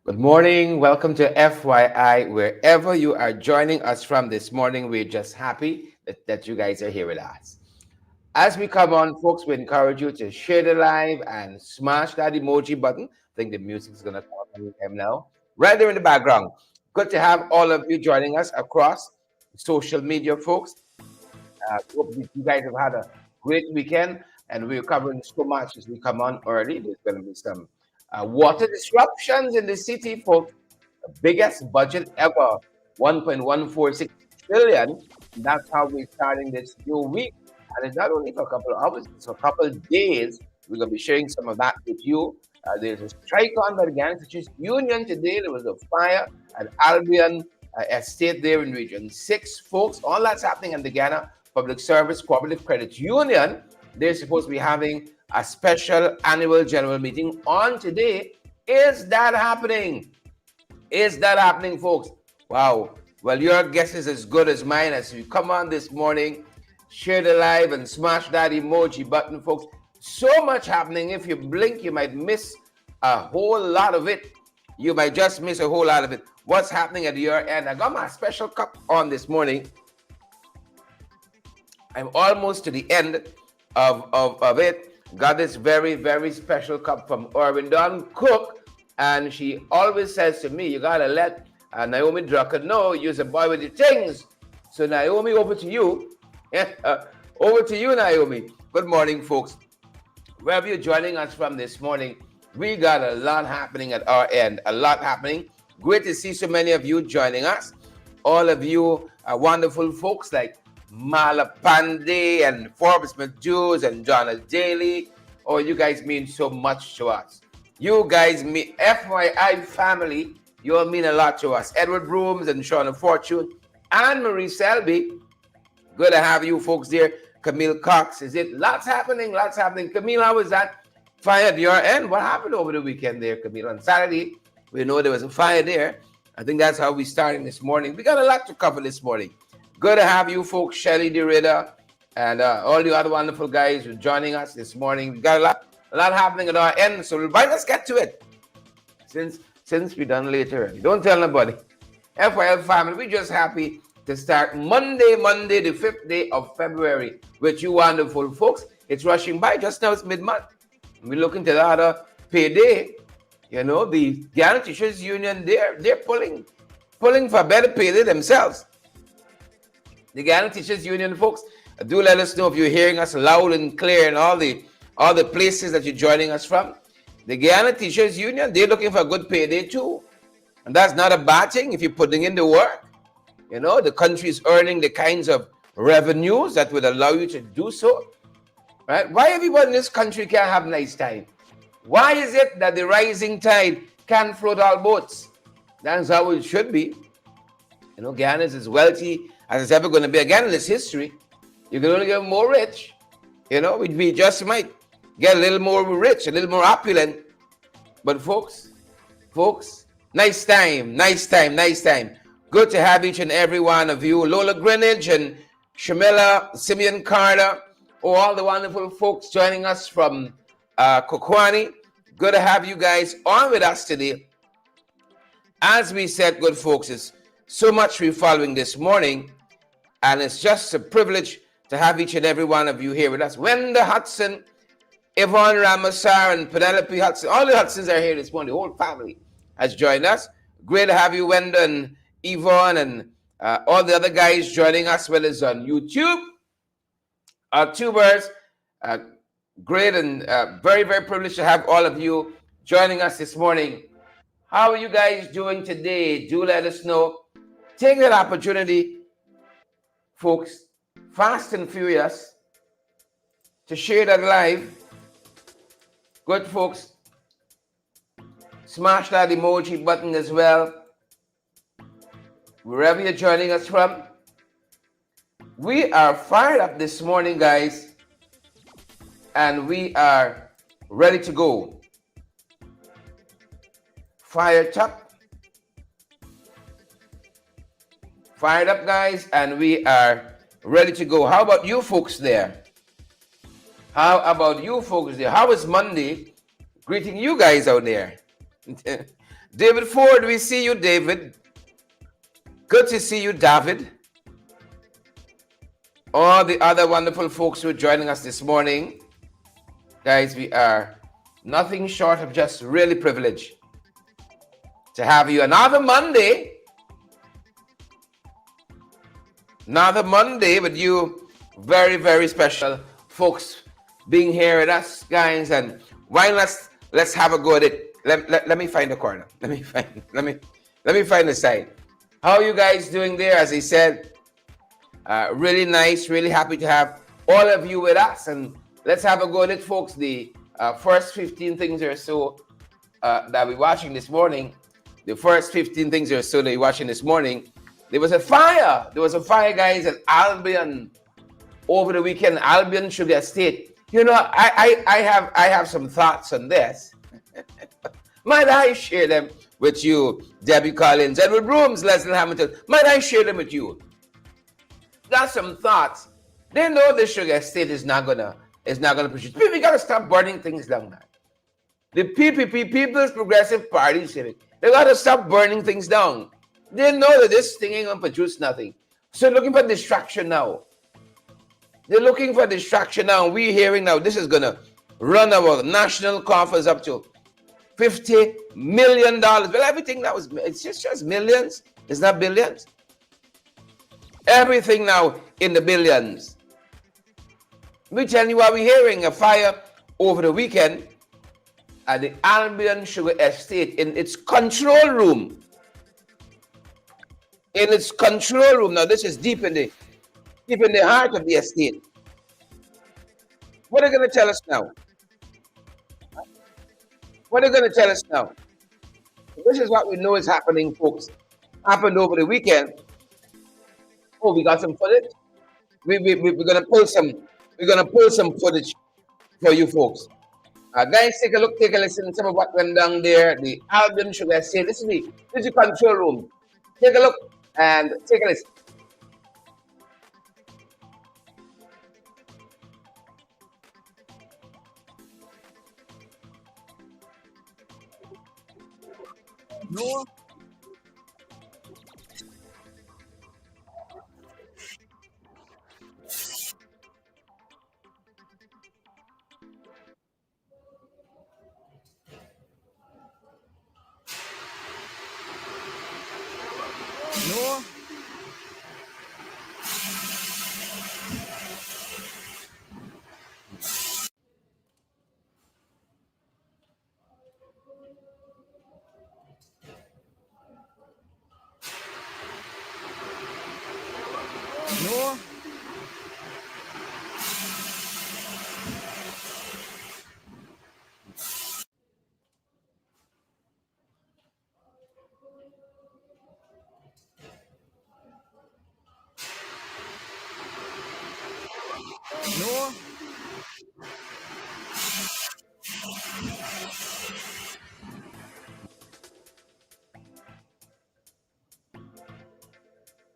Good morning. Welcome to FYI. Wherever you are joining us from this morning, we're just happy that you guys are here with us. As we come on, folks, we encourage you to share the live and smash that emoji button. I think the music's going to come on time now. Right there in the background. Good to have all of you joining us across social media, folks. Hope you guys have had a great weekend, and we're covering so much as we come on early. There's going to be some water disruptions in the city, folks. The biggest budget ever, 1.146 trillion. That's how we're starting this new week, and it's not only for a couple of hours; it's for a couple of days. We're going to be sharing some of that with you. There's a strike on by the Ganges Union today. There was a fire at Albion estate there in Region 6, folks. All that's happening in the Ghana Public Service Cooperative Credit Union. They're supposed to be having a special annual general meeting on today. Is that happening? Is that happening, folks? Wow. Well, your guess is as good as mine as you come on this morning, share the live, and smash that emoji button, folks. So much happening. If you blink, you might miss a whole lot of it. You might just miss a whole lot of it. What's happening at your end? I got my special cup on this morning. I'm almost to the end of it. Got this very, very special cup from Irwin Don Cook. And she always says to me, you got to let Naomi Drucker know you're a boy with the things. So Naomi, over to you. Over to you, Naomi. Good morning, folks. Wherever you're joining us from this morning, we got a lot happening at our end. A lot happening. Great to see so many of you joining us. All of you are wonderful folks like Mala Pandey and Forbes Majus and Jonathan Daly. Oh, you guys mean so much to us. You guys mean FYI family. You all mean a lot to us. Edward Brooms and Shauna Fortune and Marie Selby. Good to have you folks there. Camille Cox, is it? Lots happening, lots happening. Camille, how was that fire at your end? What happened over the weekend there, Camille? On Saturday, we know there was a fire there. I think that's how we starting this morning. We got a lot to cover this morning. Good to have you folks, Shelly DeRida, and all the other wonderful guys who are joining us this morning. We got a lot happening at our end, so let's get to it. Since we done later, don't tell nobody. FYL family, we're just happy to start Monday, the 5th day of February with you wonderful folks. It's rushing by. Just now it's mid-month. We're looking to the other payday. You know, the Ghana Teachers Union, they're pulling for better payday themselves. The Ghana Teachers Union folks, do let us know if you're hearing us loud and clear in all the places that you're joining us from. The Ghana Teachers Union, they're looking for a good payday too. And that's not a bad thing if you're putting in the work. You know, the country is earning the kinds of revenues that would allow you to do so. Right? Why everyone in this country can't have nice time? Why is it that the rising tide can't float all boats? That's how it should be. You know, Ghana is as wealthy as it's ever going to be. Again, in its history, you can only get more rich. You know, we just might get a little more rich, a little more opulent. But folks, nice time. Good to have each and every one of you. Lola Greenwich and Shamila, Simeon Carter, all the wonderful folks joining us from Kokwani. Good to have you guys on with us today. As we said, good folks, it's so much we're following this morning, and it's just a privilege to have each and every one of you here with us. Wenda Hudson, Yvonne Ramasar, and Penelope Hudson. All the Hudsons are here this morning. The whole family has joined us. Great to have you, Wenda and Yvonne, and all the other guys joining us, whether it's on YouTube, our tubers. Great and very, very privileged to have all of you joining us this morning. How are you guys doing today? Do let us know. Take that opportunity, folks, fast and furious, to share that live. Good, folks. Smash that emoji button as well. Wherever you're joining us from. We are fired up this morning, guys, and we are ready to go. Fired up, guys, and we are ready to go. How about you folks there? How is Monday greeting you guys out there? David Ford, we see you, David. Good to see you, David. All the other wonderful folks who are joining us this morning. Guys, we are nothing short of just really privileged to have you another Monday. Another Monday with you. Very, very special folks being here with us, guys. And why not let's have a go at it. Let me find the corner. Let me find the side. How are you guys doing there? As I said, really nice, really happy to have all of you with us. And let's have a go at it, folks. The first 15 things or so that we're watching this morning, there was a fire. There was a fire, guys, at Albion over the weekend. Albion, Sugar Estate. You know, I have some thoughts on this. Might I share them with you, Debbie Collins, Edward Brooms, Leslie Hamilton? Might I share them with you? Got some thoughts. They know the Sugar Estate is not gonna produce. We gotta stop burning things down now. The PPP, People's Progressive Party, they gotta stop burning things down. They know that this thing ain't gonna produce nothing. So they're looking for distraction now. They're looking for distraction now. We're hearing now this is gonna run our national coffers up to $50 million. Well, everything now it's just millions. It's not billions. Everything now in the billions. We tell you what we're hearing: a fire over the weekend at the Albion Sugar Estate in its control room. In its control room. Now, this is deep in the heart of the estate. What are they going to tell us now? What are they going to tell us now? This is what we know is happening, folks. Happened over the weekend. Oh, we got some footage. We're gonna pull some. We're gonna pull some footage for you folks. Guys, take a look, take a listen to some of what went down there. The Albion Sugar Estate. This is the control room. Take a look and take a listen. No. No. No. No.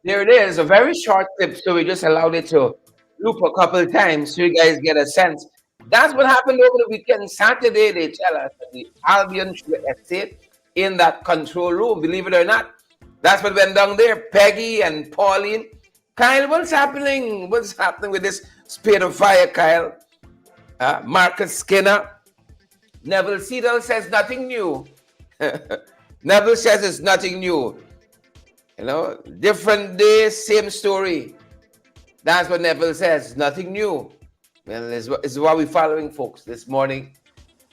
There it is, a very short clip, so we just allowed it to loop a couple of times so you guys get a sense. That's what happened over the weekend. Saturday, they tell us that the Albion Sugar Estate in that control room, believe it or not. That's what went down there. Peggy and Pauline. Kyle, what's happening? What's happening with this spade of fire, Kyle? Marcus Skinner. Neville Cedal says nothing new. Neville says it's nothing new. You know, different day, same story. That's what Neville says. Nothing new. Well, it's what we're following, folks, this morning.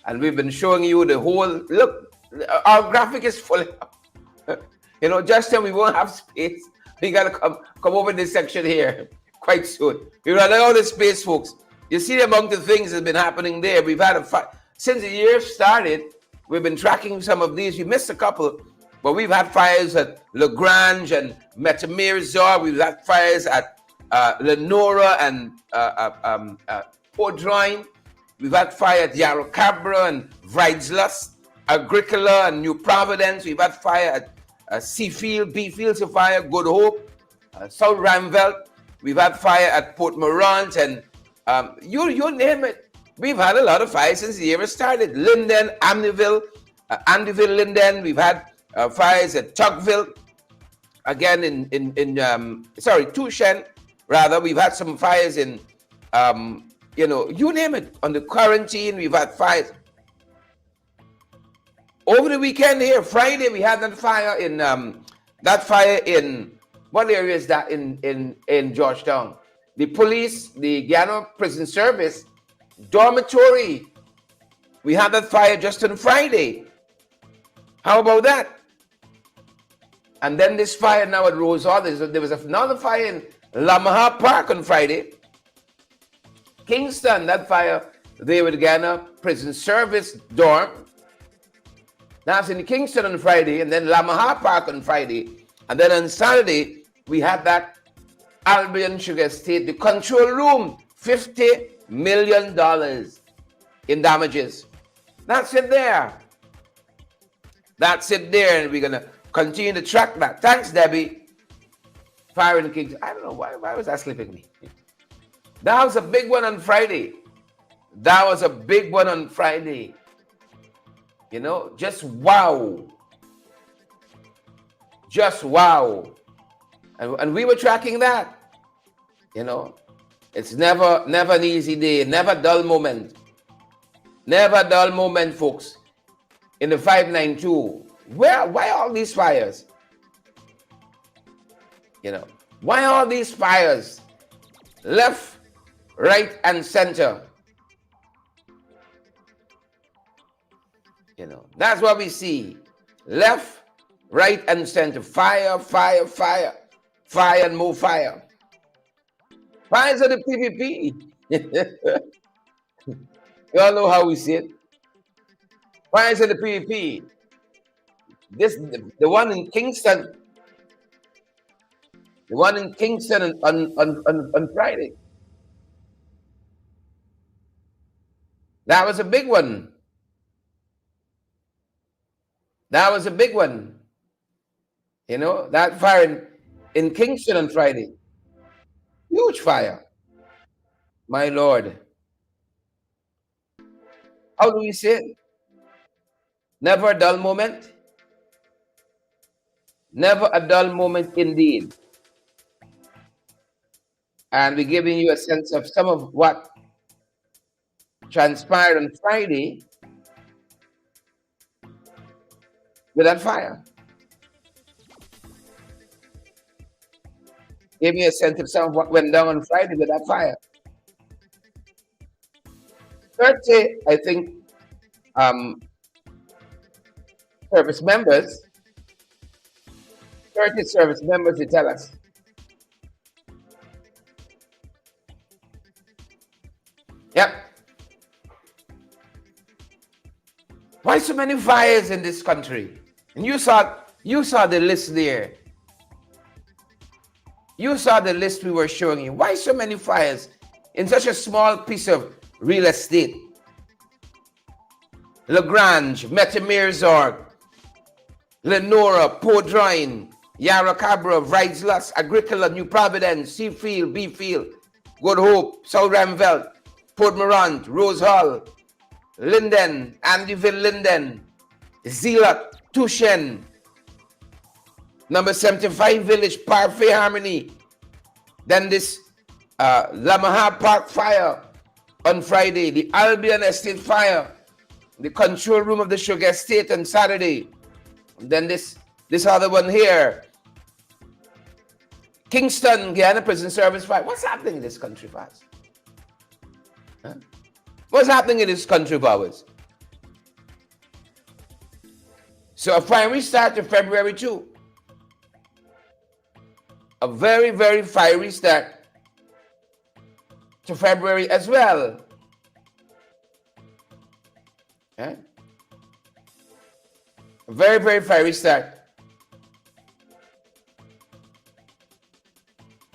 And we've been showing you the whole, look, our graphic is full. You know, just then we won't have space. We got to come over this section here quite soon. We're running out of space, folks. You see among the things that's been happening there. We've had since the year started, we've been tracking some of these. We missed a couple. But we've had fires at LaGrange and Metamirzor. We've had fires at Lenora and Port Droin. We've had fire at Yarrow Cabra and Vrijslust, Agricola and New Providence. We've had fire at Seafield, Beefields of Fire, Good Hope, South Ramvelt. We've had fire at Port Morant and you name it. We've had a lot of fires since the year started. Linden, Amityville, Andyville, Linden. We've had fires at Tugville. Again, Tushen, rather. We've had some fires in, you name it. On the quarantine, we've had fires. Over the weekend here, Friday, we had that fire in what area is that in Georgetown? The police, the Guyana Prison Service dormitory. We had that fire just on Friday. How about that? And then this fire now at Rose Hall. There was another fire in Lamaha Park on Friday. Kingston, that fire there with Guyana Prison Service dorm. That's in Kingston on Friday, and then Lamaha Park on Friday. And then on Saturday, we had that Albion Sugar Estate, the control room, $50 million in damages. That's it there. That's it there, and we're going to continue to track that. Thanks, Debbie. Fire in Kingston. I don't know, why was that slipping me? That was a big one on Friday. That was a big one on Friday. Just wow. Just wow. And we were tracking that. It's never an easy day, never a dull moment. Never a dull moment, folks. In the 592. Why all these fires? Why all these fires? Left, right, and center. That's what we see. Left, right, and center. Fire, fire, fire. Fire and more fire. Fires of the PVP. You all know how we see it. Fires of the PVP. The one in Kingston. The one in Kingston on Friday. That was a big one. That was a big one. That fire in Kingston on Friday. Huge fire. My Lord. How do we say it? Never a dull moment. Never a dull moment indeed. And we're giving you a sense of some of what transpired on Friday with that fire. Give me a sense of some of what went down on Friday with that fire. 30, I think, service members, 30 service members, they tell us. Yep. Why so many fires in this country? And you saw the list there. You saw the list we were showing you. Why so many fires in such a small piece of real estate? LaGrange, Metamirzorg, Lenora, Podrine, Yarra Cabra, Vrijslus, Agricola, New Providence, Seafield, Beefield, Good Hope, South Ramveld, Port Morant, Rose Hall, Linden, Andyville, Linden, Zeelat, Tushen, number 75 Village, Parfait Harmony. Then this Lamaha Park fire on Friday, the Albion Estate fire, the control room of the Sugar Estate on Saturday. And then this other one here, Kingston, Guyana Prison Service fire. What's happening in this country, Faz? Huh? What's happening in this country of ours? So a fiery start to February too. A very, very fiery start to February as well. Okay? A very, very fiery start.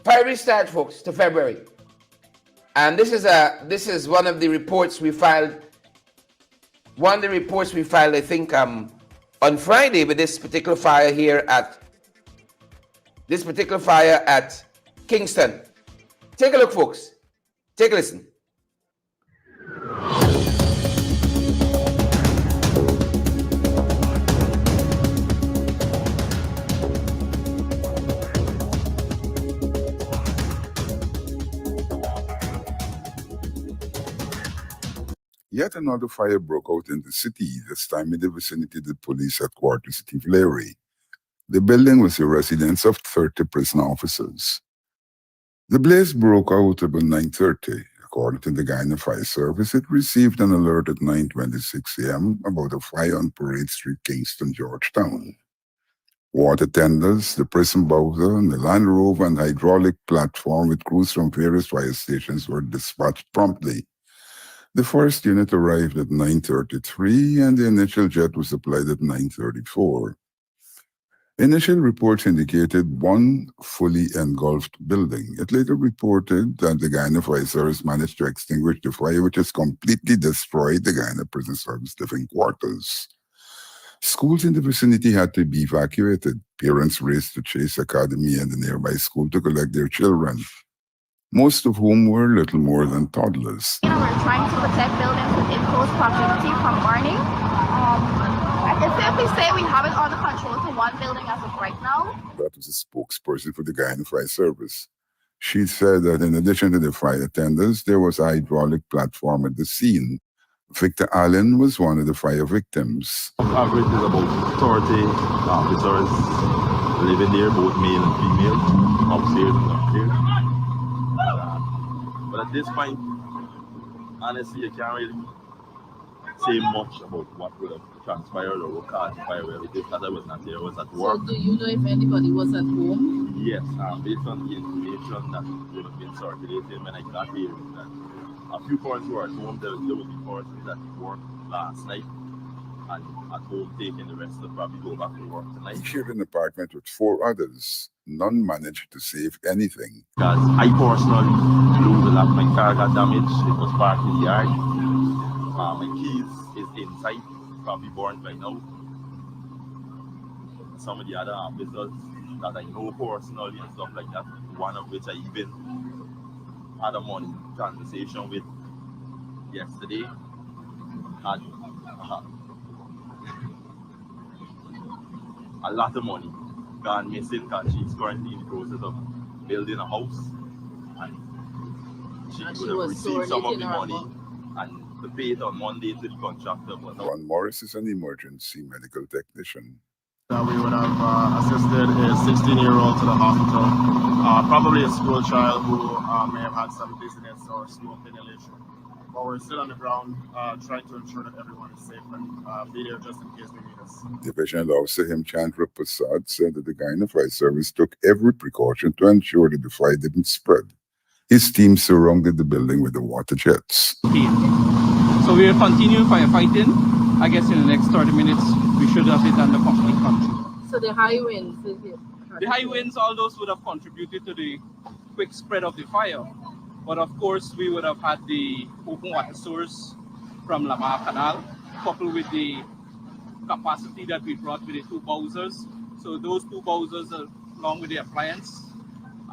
Fiery start, folks, to February. And this is one of the reports we filed. One of the reports we filed, I think, on Friday with this particular fire here at Kingston. Take a look, folks. Take a listen. Yet another fire broke out in the city, this time in the vicinity of the police headquarters at Tivleri. The building was the residence of 30 prison officers. The blaze broke out about 9:30. According to the Guyana Fire Service, it received an alert at 9:26 a.m. about a fire on Parade Street, Kingston, Georgetown. Water tenders, the prison Bowser, and the Land Rover and hydraulic platform with crews from various fire stations were dispatched promptly. The first unit arrived at 9:33 and the initial jet was applied at 9:34. Initial reports indicated one fully engulfed building. It later reported that the Guyana Fire Service managed to extinguish the fire, which has completely destroyed the Guyana Prison Service living quarters. Schools in the vicinity had to be evacuated. Parents raced to Chase Academy and the nearby school to collect their children, most of whom were little more than toddlers. We're trying to protect buildings within close proximity from burning. I can safely say we have it under control to one building as of right now. That was a spokesperson for the Guyana Fire Service. She said that in addition to the fire tenders, there was a hydraulic platform at the scene. Victor Allen was one of the fire victims. Average is about 30 officers living there, both male and female, upstairs and downstairs. But at this point, honestly, you can't really say much about what would have transpired or what caused the fire because I was not there, I was at work. So do you know if anybody was at home? Yes, based on the information that would have been circulated when I got here, that a few persons were at home, there would be persons that worked last night and at home taking the rest to probably go back to work tonight. He shared an apartment with 4 others. None managed to save anything. Because I personally blew the lock, my car got damaged, it was parked in the yard. My keys is inside, probably burned by now. Some of the other officers that I know personally and stuff like that, one of which I even had a money conversation with yesterday, had a lot of money gone missing because she's currently in the process of building a house and she would have received some of the money and to pay it on Monday to the contractor. But Ron Morris is an emergency medical technician. We would have assisted a 16-year-old to the hospital, probably a school child who may have had some dizziness or smoke inhalation. But we're still on the ground trying to ensure that everyone is safe and be there just in case they need us. Divisional Officer Himchandra Prasad said that the Guyana Fire Service took every precaution to ensure that the fire didn't spread. His team surrounded the building with the water jets. So we will continue firefighting. I guess in the next 30 minutes, we should have it under complete control. So the high winds, is it? The high winds, all those would have contributed to the quick spread of the fire. But of course, we would have had the open water source from Lamar Canal, coupled with the capacity that we brought with the 2 Bowsers. So those 2 Bowsers, along with the appliance,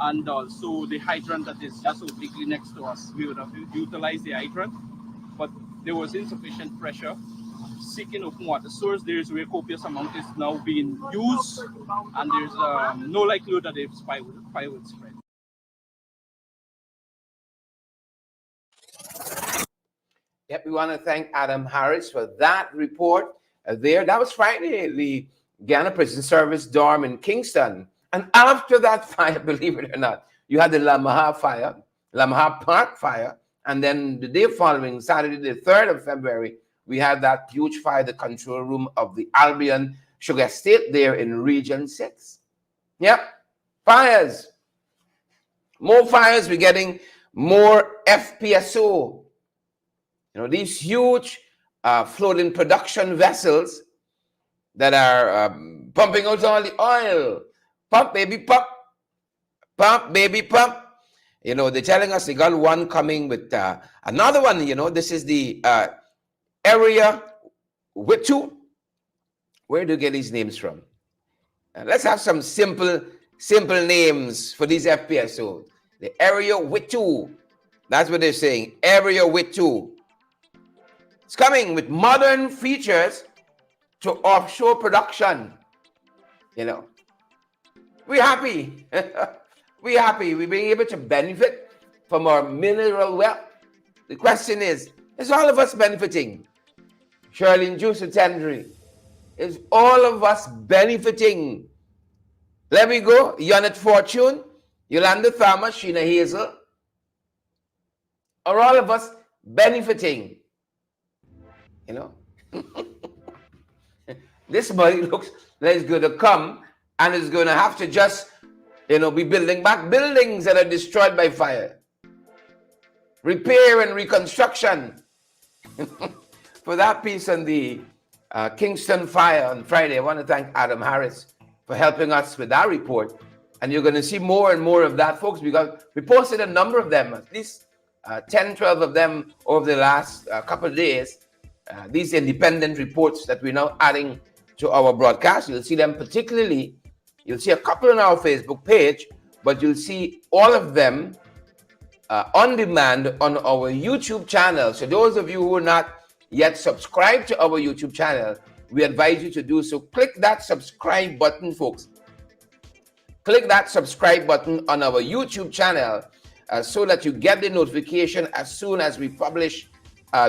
and also the hydrant that is just obliquely next to us, we would have utilized the hydrant, but there was insufficient pressure. Seeking open water source, there is a copious amount is now being used, and there's no likelihood that the fire would spread. Yep, we want to thank Adam Harris for that report there. That was Friday, the Guyana Prison Service dorm in Kingston. And after that fire, believe it or not, you had the Lamaha fire, Lamaha Park fire, and then the day following, Saturday, the 3rd of February, we had that huge fire, the control room of the Albion Sugar Estate there in Region 6. Yep, fires. More fires, we're getting more FPSO. You know, these huge floating production vessels that are pumping out all the oil. Pump, baby, pump. Pump, baby, pump. You know, they're telling us they got one coming with another one. You know, this is the area with 2. Where do you get these names from? Let's have some simple names for these FPSO. The area with 2. That's what they're saying. Area with 2. It's coming with modern features to offshore production. You know, we're happy. We're happy. We're being able to benefit from our mineral wealth. The question is, It's all of us benefiting. Shirley Juice Tendry. It's all of us benefiting. Let me go. Yonet Fortune, Yolanda Thomas, Sheena Hazel. Are all of us benefiting? You know? This money looks like it's going to come and it's going to have to just, be building back buildings that are destroyed by fire. Repair and reconstruction. For that piece on the Kingston fire on Friday, I want to thank Adam Harris for helping us with that report. And you're going to see more and more of that, folks, because we posted a number of them, at least 10, 12 of them over the last couple of days. These independent reports that we're now adding to our broadcast. You'll see them particularly, you'll see a couple on our Facebook page, but you'll see all of them on demand on our YouTube channel. So those of you who are not yet subscribed to our YouTube channel, we advise you to do so. Click that subscribe button, folks. Click that subscribe button on our YouTube channel so that you get the notification as soon as we publish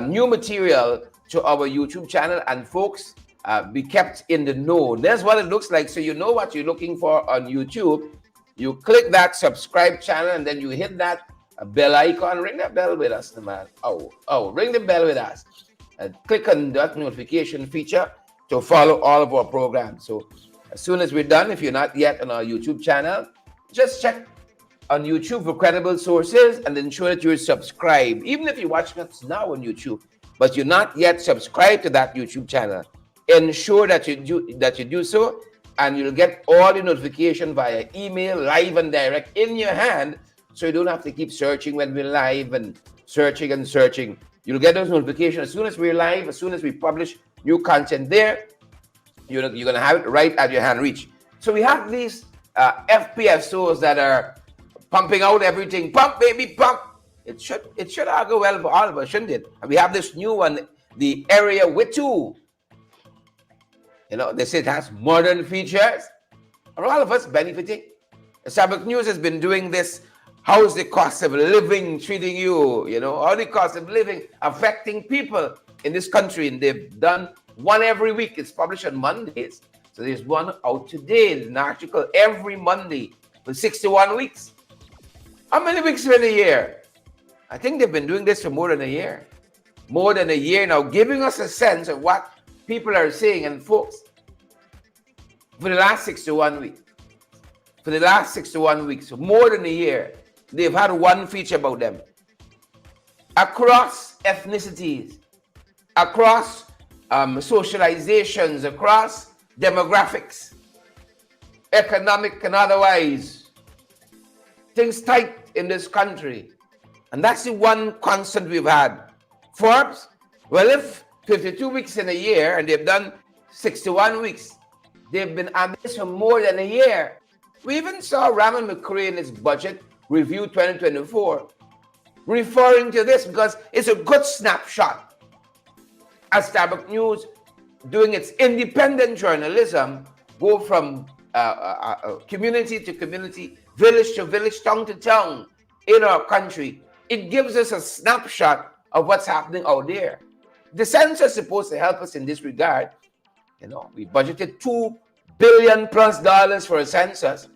new material to our YouTube channel. And folks, be kept in the know. That's what it looks like. So you know what you're looking for on YouTube. You click that subscribe channel and then you hit that bell icon. Ring that bell with us, man. Ring the bell with us. And click on that notification feature to follow all of our programs. So as soon as we're done, if you're not yet on our YouTube channel, just check on YouTube for credible sources and ensure that you're subscribed. Even if you're watching us now on YouTube, but you're not yet subscribed to that YouTube channel, ensure that you do so, and you'll get all the notification via email, live and direct in your hand, so you don't have to keep searching when we're live and searching and searching. You'll get those notifications as soon as we're live, as soon as we publish new content there. You're going to have it right at your hand reach. So we have these FPSOs that are pumping out everything. Pump, baby, pump. It should all go well for all of us, shouldn't it? And we have this new one, the Area with 2. They say it has modern features. Are all of us benefiting? The Sabbath News has been doing this. How's the cost of living treating you? How the cost of living affecting people in this country? And they've done one every week. It's published on Mondays. So there's one out today, an article every Monday for 61 weeks. How many weeks in a year? I think they've been doing this for more than a year. More than a year now, giving us a sense of what people are saying. And folks, for the last 61 weeks, so more than a year, they've had one feature about them. Across ethnicities, across socializations, across demographics, economic and otherwise, things tight in this country. And that's the one constant we've had. Forbes, well, if 52 weeks in a year and they've done 61 weeks, they've been at this for more than a year. We even saw Raman McCray in his budget review 2024 referring to this because it's a good snapshot. As Starbuck News, doing its independent journalism, go from community to community, village to village, town to town in our country. It gives us a snapshot of what's happening out there. The census is supposed to help us in this regard. We budgeted $2 billion plus for a census.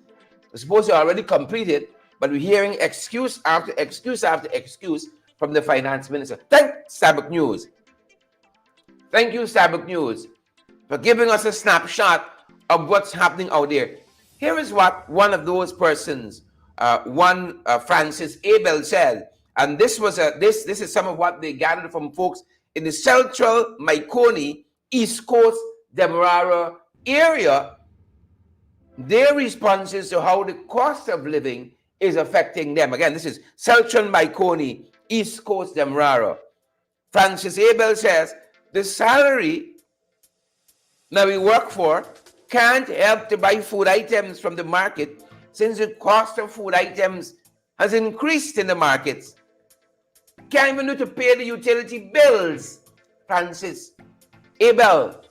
It's supposed to already completed, but we're hearing excuse after excuse after excuse from the finance minister. Thank Starbuck News. Thank you, Starbuck News, for giving us a snapshot of what's happening out there. Here is what one of those persons, Francis Abel, said, and this was this is some of what they gathered from folks in the central Maikoni, East Coast, Demerara area. Their responses to how the cost of living is affecting them. Again, this is Central Maikoni, East Coast, Demerara. Francis Abel says, the salary that we work for can't help to buy food items from the market since the cost of food items has increased in the markets. Can't even do to pay the utility bills, Francis Abel.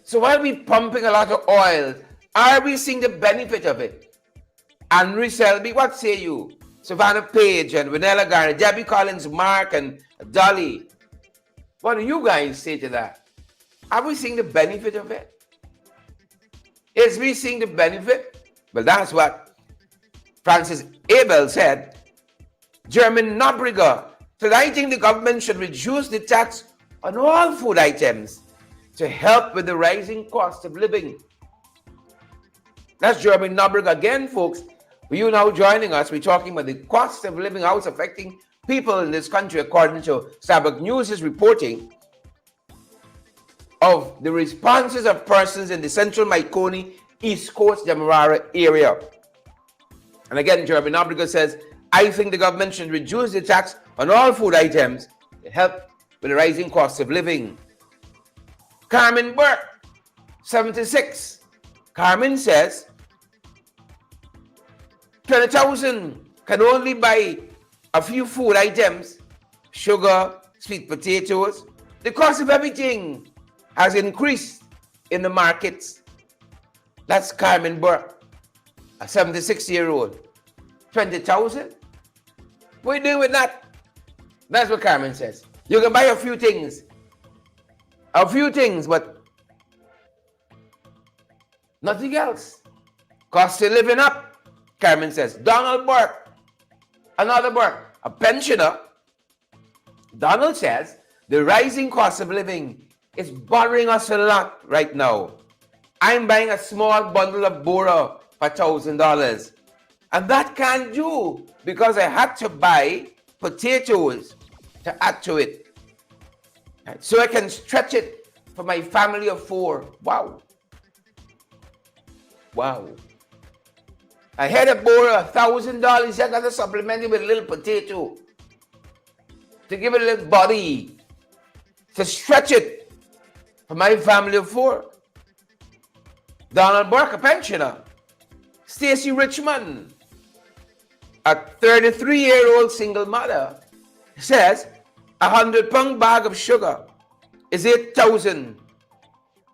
So while we're pumping a lot of oil, are we seeing the benefit of it? Henry Selby, what say you? Savannah Page and Vanilla Garner, Debbie Collins, Mark and Dolly. What do you guys say to that? Are we seeing the benefit of it? Is we seeing the benefit? Well, that's what Francis Abel said. German Nobriger said, I think the government should reduce the tax on all food items to help with the rising cost of living. That's German Nobriger again, folks. For you now joining us, we're talking about the cost of living, how it's affecting people in this country, according to Starbuck News' reporting of the responses of persons in the central Maikoni, East Coast, Demerara area. And again, Jeremy Nobriger says, I think the government should reduce the tax on all food items to help with the rising cost of living. Carmen Burke, 76. Carmen says, 20,000 can only buy a few food items, sugar, sweet potatoes. The cost of everything has increased in the markets. That's Carmen Burke, a 76-year-old. 20,000? What are you doing with that? That's what Carmen says. You can buy a few things, but nothing else. Cost of living up, Carmen says. Donald Burke, another Burke, a pensioner. Donald says the rising cost of living is bothering us a lot right now. I'm buying a small bundle of Bora for $1,000. And that can't do because I had to buy potatoes to add to it. Right? So I can stretch it for my family of 4. Wow. Wow. I had a Bora, $1,000. I got to supplement it with a little potato to give it a little body, to stretch it for my family of 4. Donald Burke, a pensioner. Stacy Richmond, a 33-year-old single mother, says a 100-pound bag of sugar is 8,000.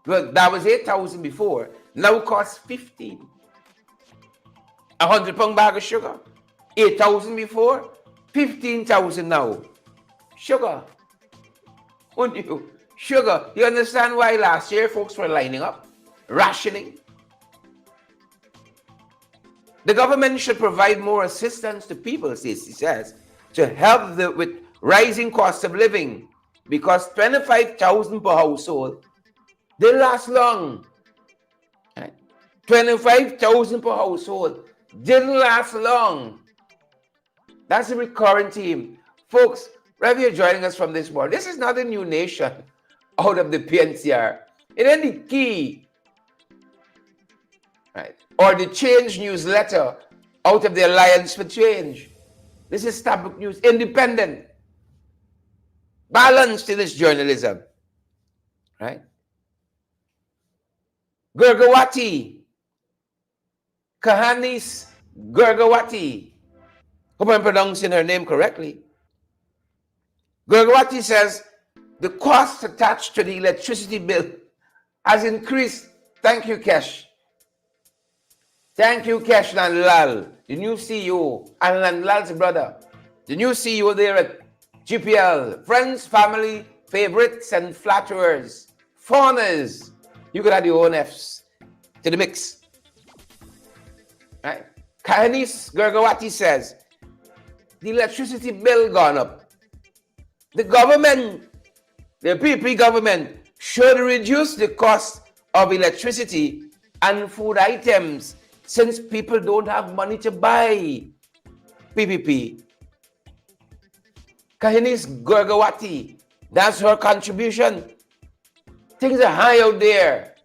Well, that was 8,000 before. Now costs 15. A 100-pound bag of sugar, 8,000 before, 15,000 now. Sugar. Wouldn't you? Sugar. You understand why last year folks were lining up? Rationing. The government should provide more assistance to people, he says, to help with rising cost of living, because 25,000 per household, they last long. Right? 25,000 per household didn't last long. That's a recurring theme. Folks, wherever you're joining us from this morning, this is not a new nation out of the PNCR. It ain't the key. Right? Or the Change newsletter out of the Alliance for Change. This is Starbuck News, independent, balanced in its journalism. Right? Gurgawati, Kahanis Gurgawati. Hope I'm pronouncing her name correctly. Gurgawati says the cost attached to the electricity bill has increased. Thank you, Kesh. Thank you, Kesh Nandlal, the new CEO, and Nandlal's brother, the new CEO there at GPL. Friends, family, favorites, and flatterers, fawners. You could add your own Fs to the mix. Right? Kahanis Gurgawati says, the electricity bill gone up. The government, the PP government, should reduce the cost of electricity and food items since people don't have money to buy. PPP. Kahanis Gurgawati, that's her contribution. Things are high out there.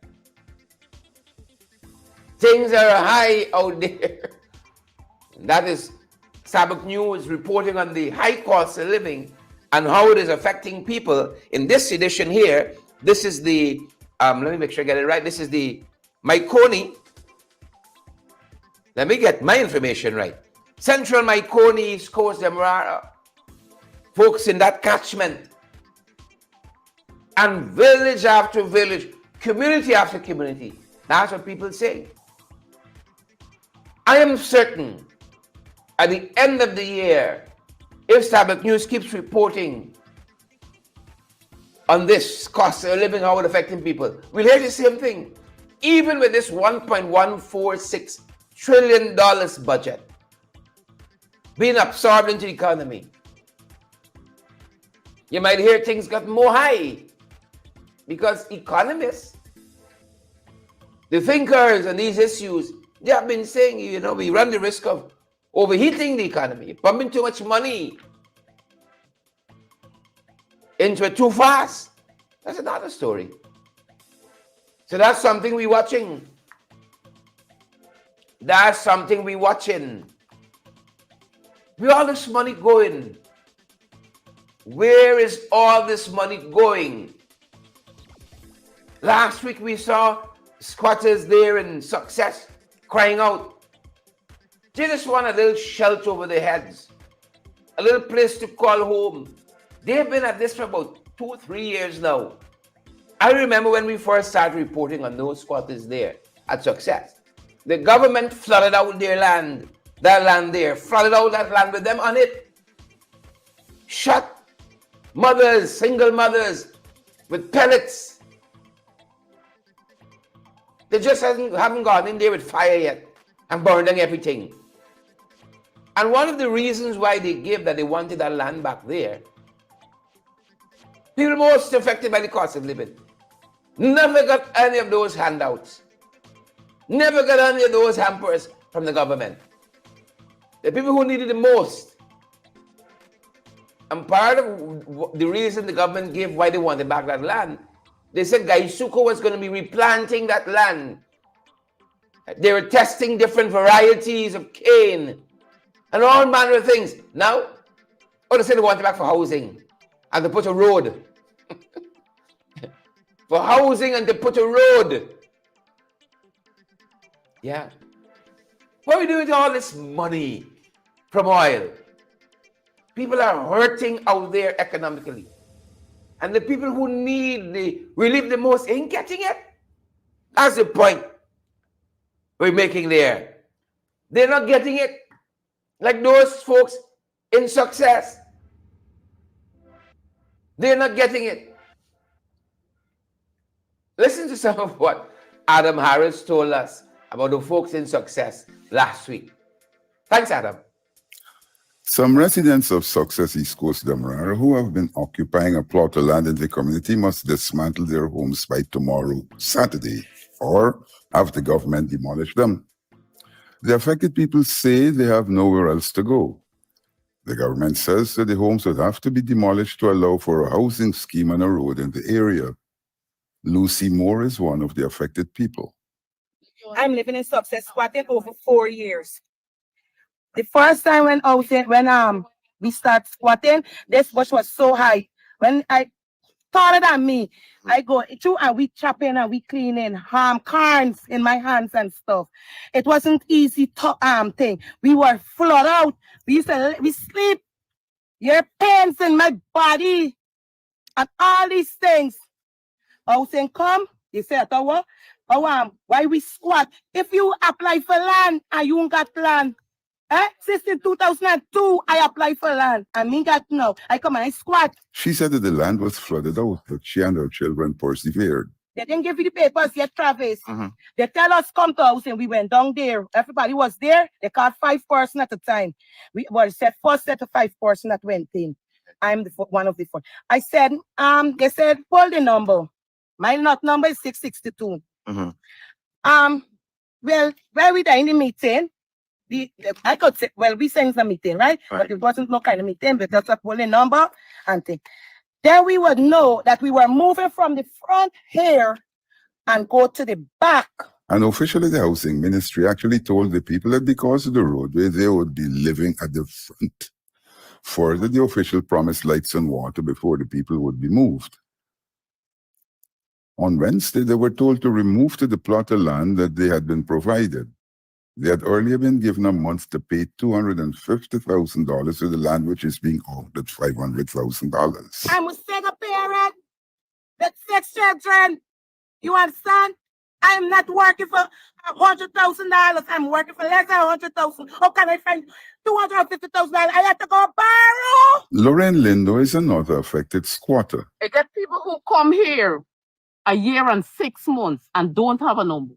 Things are high out there. That is Starbuck News reporting on the high cost of living and how it is affecting people. In this edition here, this is the, let me make sure I get it right. This is the Maikoni. Let me get my information right. Central Maikoni, East Coast, Demerara. Folks in that catchment. And village after village, community after community. That's what people say. I am certain at the end of the year, if Sabbath News keeps reporting on this cost of living, how it affecting people, we'll hear the same thing. Even with this $1.146 trillion budget being absorbed into the economy, you might hear things got more high because economists, the thinkers on these issues, they have been saying, you know, we run the risk of overheating the economy, pumping too much money into it too fast. That's another story. So that's something we're watching. That's something we're watching. Where all this money going? Where is all this money going? Last week we saw squatters there in Success crying out. They just want a little shelter over their heads, a little place to call home. They've been at this for about 2 or 3 years now. I remember when we first started reporting on those squatters there at Success. The government flooded out their land, that land there, flooded out that land with them on it. Shut mothers, single mothers, with pellets. They just haven't gone in there with fire yet and burned down everything. And one of the reasons why they gave that they wanted that land back there, people most affected by the cost of living, never got any of those handouts, never got any of those hampers from the government. The people who needed the most. And part of the reason the government gave why they wanted back that land, they said Gaisuko was going to be replanting that land. They were testing different varieties of cane and all manner of things. Now, they said they wanted back for housing and to put a road. For housing and to put a road. Yeah. What are we doing with all this money from oil? People are hurting out there economically. And the people who need the relief the most ain't getting it. That's the point we're making there. They're not getting it. Like those folks in Success. They're not getting it. Listen to some of what Adam Harris told us about the folks in Success last week. Thanks, Adam. Some residents of Success East Coast Demerara who have been occupying a plot of land in the community must dismantle their homes by tomorrow, Saturday, or have the government demolish them. The affected people say they have nowhere else to go. The government says that the homes would have to be demolished to allow for a housing scheme on a road in the area. Lucy Moore is one of the affected people. I'm living in Success, squatting over 4 years. The first time when we start squatting, this bush was so high. When I taller than me, I go through and we chopping and we cleaning corns in my hands and stuff. It wasn't easy thing. We were flood out. We sleep. Your pains in my body and all these things. I was saying, come. They said, why we squat? If you apply for land and you ain't got land, since in 2002, I applied for land. I mean that now. I come and I squat. She said that the land was flooded out, but she and her children persevered. They didn't give you the papers yet, Travis. They tell us come to house and we went down there. Everybody was there. They called 5 persons at a time. We said first set of 5 persons that went in. I'm one of the 4. I said, they said, pull the number. My number is 662. Well, where we there in the meeting? I could say, well, we sent the meeting, right? But it wasn't no kind of meeting, but that's a polling number and thing. Then we would know that we were moving from the front here and go to the back. And officially, the housing ministry actually told the people that because of the roadway, they would be living at the front. Further, the official promised lights and water before the people would be moved. On Wednesday, they were told to remove to the plot of land that they had been provided. They had earlier been given a month to pay $250,000 for the land which is being owned at $500,000. I'm a single parent with 6 children. You understand? I'm not working for $100,000. I'm working for less than $100,000. How can I find $250,000? I have to go borrow. Lorraine Lindo is another affected squatter. I get people who come here a year and 6 months and don't have a number,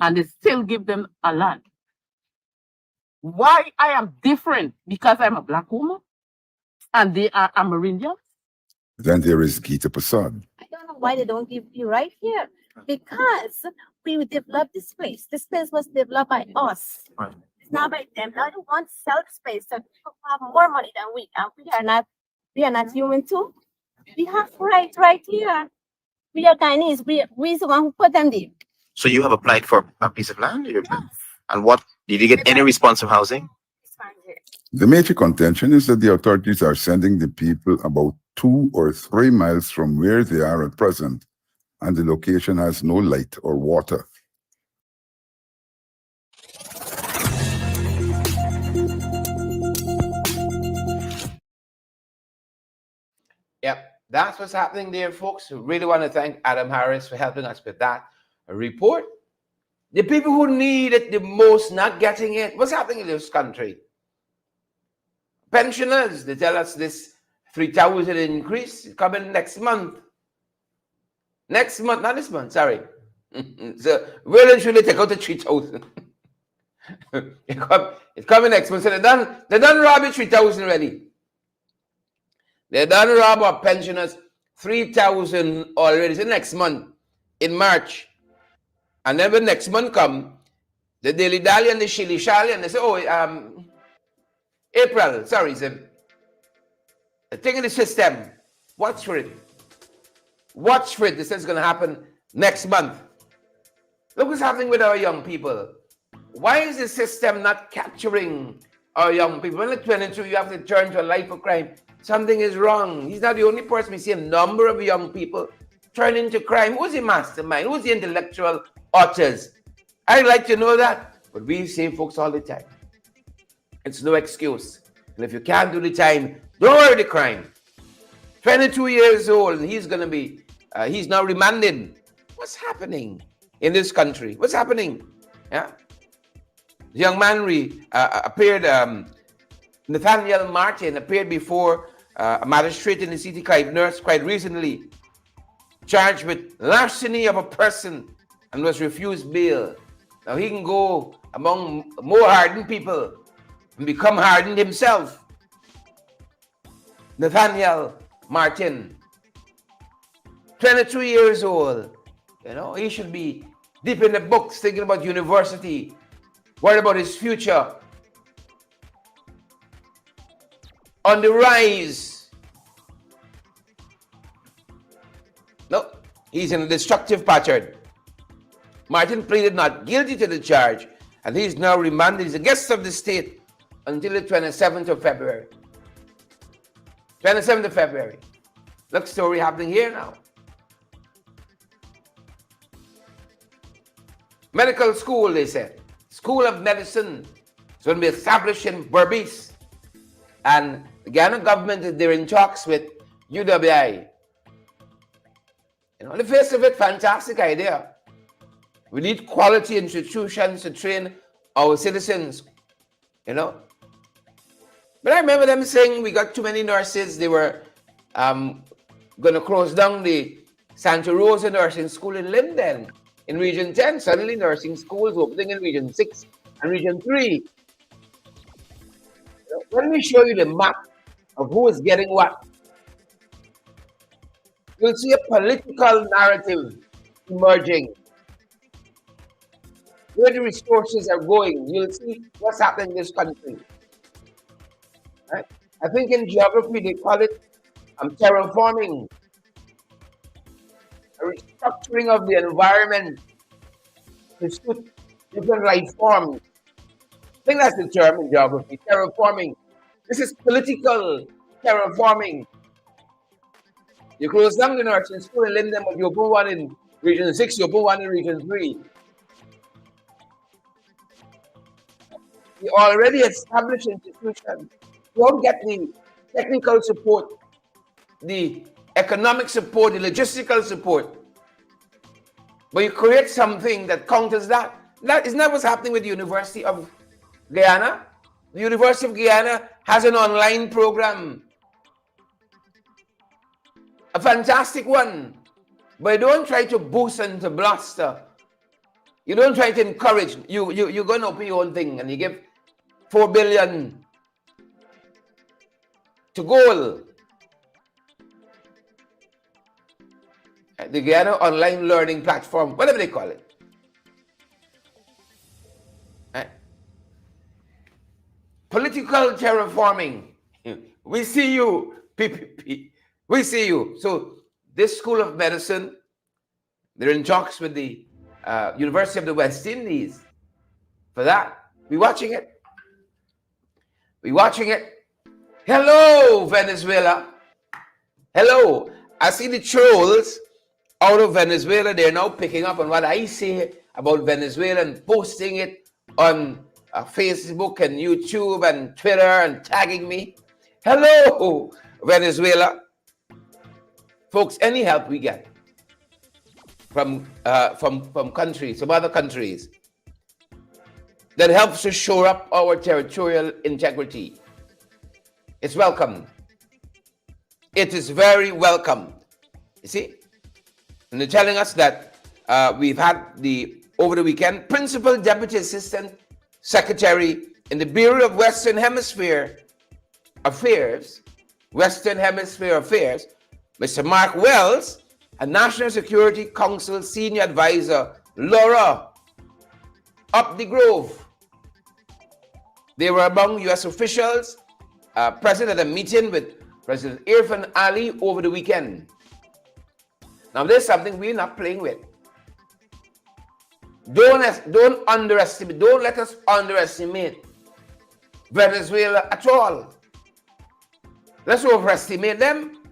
and they still give them a land. Why I am different? Because I'm a black woman and they are Amerindians? Then there is Gita Prasad. I don't know why they don't give you right here. Because we would develop this place. This place was developed by us. Right. It's not by them. Now they want to sell the space so people have more money than we. And we are not human too. We have right here. We are Chinese. We the one who put them there. So you have applied for a piece of land? And what, did you get any response from housing? The major contention is that the authorities are sending the people about 2 or 3 miles from where they are at present, and the location has no light or water. Yep, that's what's happening there, folks. We really want to thank Adam Harris for helping us with that report. The people who need it the most not getting it. What's happening in this country? Pensioners, they tell us this 3,000 increase coming next month. Next month, not this month, sorry. So well and truly take out the 3,000. It's coming next month. So they done rob it 3,000 already. They done rob our pensioners 3,000 already. So next month, in March. And then when next month come, the Daily Dally and the Shilly Shally, and they say, oh, April, sorry, it's a thing in the system. Watch for it. Watch for it. This is going to happen next month. Look what's happening with our young people. Why is the system not capturing our young people? When you're 22, you have to turn to a life of crime. Something is wrong. He's not the only person. We see a number of young people turn into crime. Who's the mastermind? Who's the intellectual authors? I'd like to know that. But we say, folks, all the time, it's no excuse. And if you can't do the time, don't worry the crime. 22 years old, he's going to be, he's now remanded. What's happening in this country? What's happening? Yeah. The young man appeared, Nathaniel Martin appeared before a magistrate in the city, Clive Nurse, quite recently, charged with larceny of a person and was refused bail. Now he can go among more hardened people and become hardened himself. Nathaniel Martin, 22 years old. You know, he should be deep in the books, thinking about university, worried about his future. On the rise. No, he's in a destructive pattern. Martin pleaded not guilty to the charge, and he's now remanded. He's a guest of the state until the 27th of February. 27th of February. Look, story happening here now. Medical school, they said. School of Medicine is going to be established in Berbice. And the Ghana government, they're in talks with UWI. You know, on the face of it, fantastic idea. We need quality institutions to train our citizens, you know. But I remember them saying we got too many nurses. They were going to close down the Santa Rosa Nursing School in Linden in Region 10. Suddenly nursing schools opening in Region 6 and Region 3. Let me show you the map of who is getting what. You'll see a political narrative emerging. Where the resources are going, you'll see what's happening in this country. Right? I think in geography they call it terraforming, a restructuring of the environment to suit different life forms. I think that's the term in geography, terraforming. This is political terraforming. You close down the nursing school in Linden, but you open one in Region 6, you open one in Region 3. The already established institutions don't get the technical support, the economic support, the logistical support. But you create something that counters that. Isn't that what's happening with the University of Guyana? The University of Guyana has an online program. A fantastic one. But don't try to boost and to bluster. You don't try to encourage. You're going to open your own thing and you give 4 billion to goal. The Guyana online learning platform, whatever they call it. Political terraforming. We see you, PPP. We see you. So this School of Medicine, they're in talks with the University of the West Indies for that. We're watching it. We're watching it. Hello, Venezuela. Hello. I see the trolls out of Venezuela. They're now picking up on what I say about Venezuela and posting it on Facebook and YouTube and Twitter and tagging me. Hello, Venezuela. Folks, any help we get from countries, some other countries, that helps to shore up our territorial integrity, it's welcome. It is very welcome. You see? And they're telling us that we've had over the weekend, Principal Deputy Assistant Secretary in the Bureau of Western Hemisphere Affairs, Mr. Mark Wells, and National Security Council Senior Advisor Laura up the Grove. They were among U.S. officials present at a meeting with President Irfan Ali over the weekend. Now, there's something we're not playing with. Don't underestimate. Don't let us underestimate Venezuela at all. Let's overestimate them,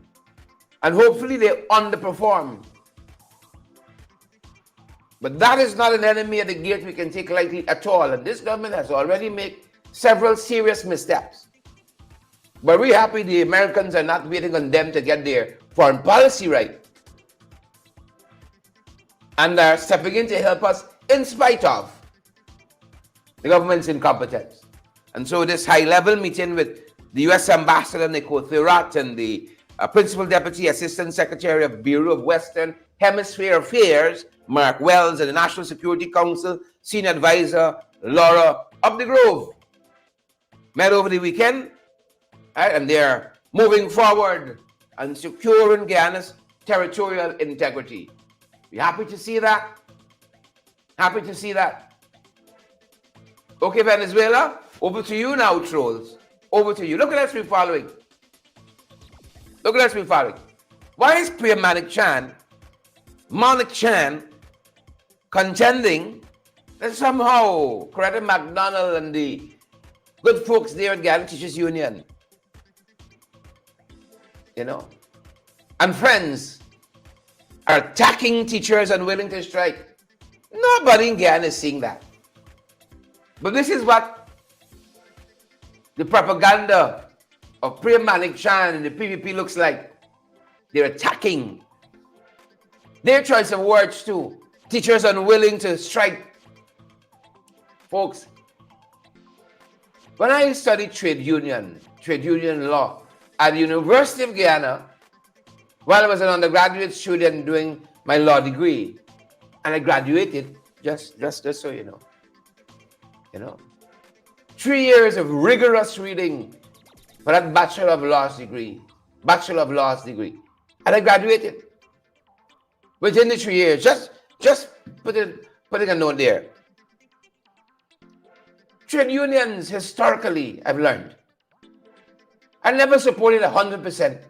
and hopefully they underperform. But that is not an enemy at the gate we can take lightly at all. And this government has already made several serious missteps. But we're happy the Americans are not waiting on them to get their foreign policy right. And they're stepping in to help us in spite of the government's incompetence. And so this high-level meeting with the U.S. Ambassador Nico Thurat and the Principal Deputy Assistant Secretary of Bureau of Western Hemisphere Affairs, Mark Wells, and the National Security Council Senior Advisor Laura Up the Grove met over the weekend, right? And they're moving forward and securing Guyana's territorial integrity. We're happy to see that. Happy to see that. Okay, Venezuela, over to you now, trolls. Over to you. Look at us we're following. Look at us we're following. Why is Priya Manik Chan contending that somehow Coretta McDonald and the good folks there at Guyana Teachers Union, and friends are attacking teachers unwilling to strike? Nobody in Guyana is seeing that. But this is what the propaganda of Priya Manik Chan and the PPP looks like. They're attacking. Their choice of words too. Teachers unwilling to strike. Folks, when I studied trade union law at the University of Guyana, while I was an undergraduate student doing my law degree, and I graduated, just so you know. 3 years of rigorous reading for that Bachelor of Laws degree. And I graduated within the 3 years. Just putting a note there. Trade unions, historically, I've learned, are never supported 100%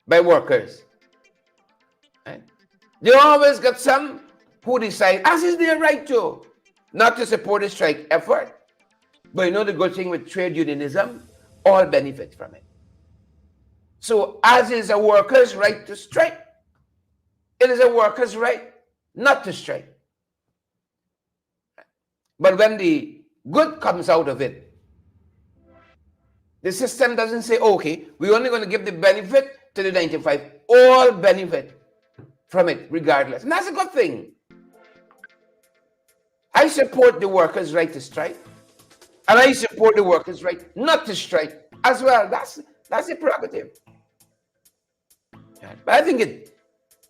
by workers. Right? They always got some who decide, as is their right to, not to support the strike effort. But the good thing with trade unionism, all benefit from it. So as is a worker's right to strike, it is a worker's right not to strike. But when the good comes out of it, the system doesn't say, okay, we're only going to give the benefit to the 95. All benefit from it regardless. And that's a good thing. I support the workers' right to strike, and I support the workers' right not to strike as well. That's a prerogative. But I think it's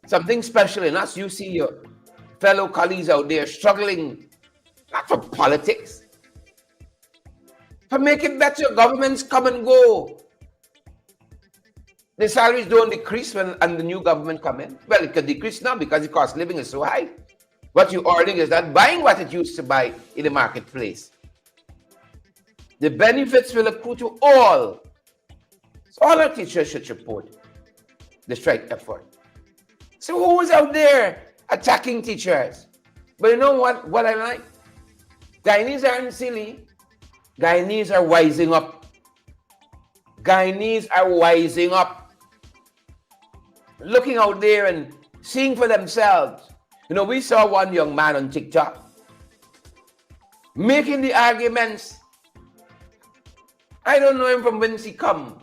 something special in us. You see your fellow colleagues out there struggling, not for politics, for making better. Governments come and go. The salaries don't decrease when and the new government come in. Well, it could decrease now because the cost of living is so high. What you're earning is not buying what it used to buy in the marketplace. The benefits will accrue to all. So all our teachers should support the strike effort. So who is out there attacking teachers? But you know what I like? Guyanese aren't silly. Guyanese are wising up. Guyanese are wising up. Looking out there and seeing for themselves. You know, we saw one young man on TikTok making the arguments. I don't know him from whence he comes.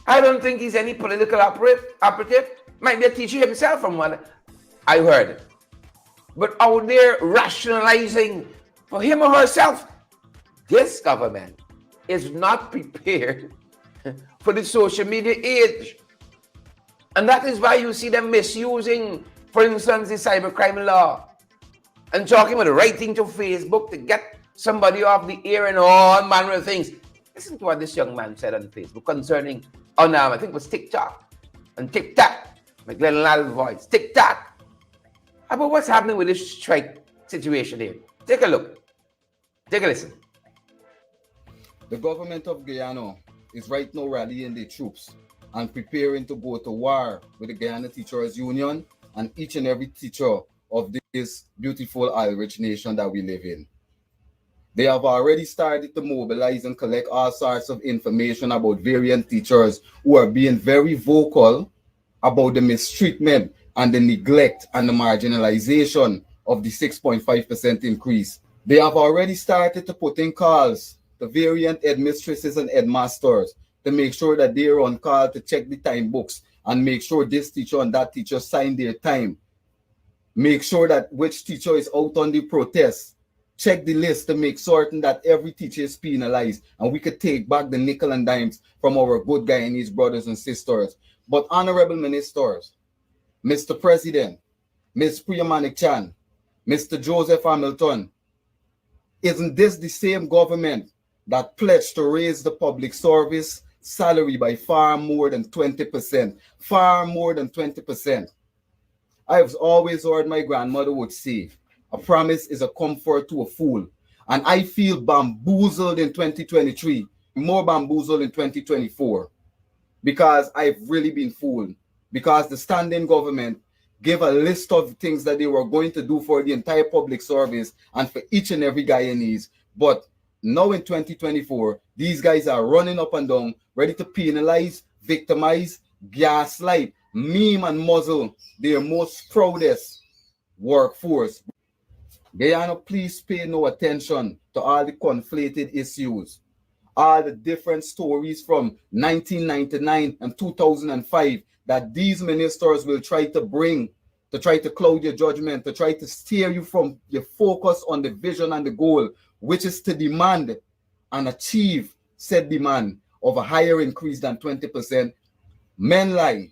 I don't think he's any political operative. Might be a teacher himself from what I heard. But out there rationalizing for him or herself, this government is not prepared for the social media age. And that is why you see them misusing, for instance, the cybercrime law and talking about writing to Facebook to get somebody off the air and all manner of things. Listen to what this young man said on Facebook concerning, I think it was TikTok. And TikTok, my Glenn Lal voice, TikTok. About what's happening with this strike situation here. Take a look. Take a listen. The government of Guyana is right now rallying the troops and preparing to go to war with the Guyana Teachers Union and each and every teacher of this beautiful Irish nation that we live in. They have already started to mobilize and collect all sorts of information about variant teachers who are being very vocal about the mistreatment and the neglect and the marginalization of the 6.5% increase. They have already started to put in calls to variant headmistresses and headmasters to make sure that they're on call to check the time books and make sure this teacher and that teacher sign their time. Make sure that which teacher is out on the protest. Check the list to make certain that every teacher is penalized and we could take back the nickel and dimes from our good Guyanese brothers and sisters. But honorable ministers, Mr. President, Ms. Priyamanik Chan, Mr. Joseph Hamilton, isn't this the same government that pledged to raise the public service salary by far more than 20%? Far more than 20%. I've always heard my grandmother would say, a promise is a comfort to a fool. And I feel bamboozled in 2023, more bamboozled in 2024, because I've really been fooled. Because the standing government gave a list of things that they were going to do for the entire public service and for each and every Guyanese. But now in 2024, these guys are running up and down, ready to penalize, victimize, gaslight, meme and muzzle their most proudest workforce. Guyana, please pay no attention to all the conflated issues, all the different stories from 1999 and 2005 that these ministers will try to bring to try to cloud your judgment, to try to steer you from your focus on the vision and the goal, which is to demand and achieve said demand of a higher increase than 20%. Men lie,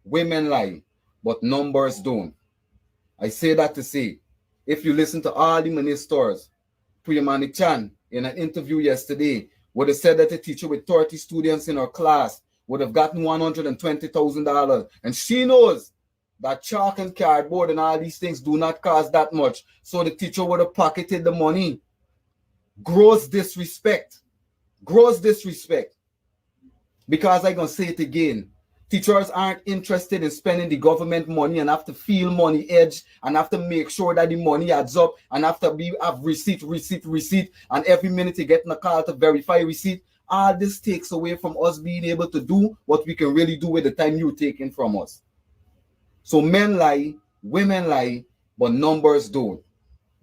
women lie, but numbers don't. I say that to say, if you listen to all the ministers, Priyamanik Chan in an interview yesterday would have said that a teacher with 30 students in her class would have gotten $120,000. And she knows that chalk and cardboard and all these things do not cost that much. So the teacher would have pocketed the money. Gross disrespect. Gross disrespect. Because I'm going to say it again. Teachers aren't interested in spending the government money and have to feel money edge and have to make sure that the money adds up and have receipt. And every minute you get a call to verify receipt. All this takes away from us being able to do what we can really do with the time you're taking from us. So men lie, women lie, but numbers don't.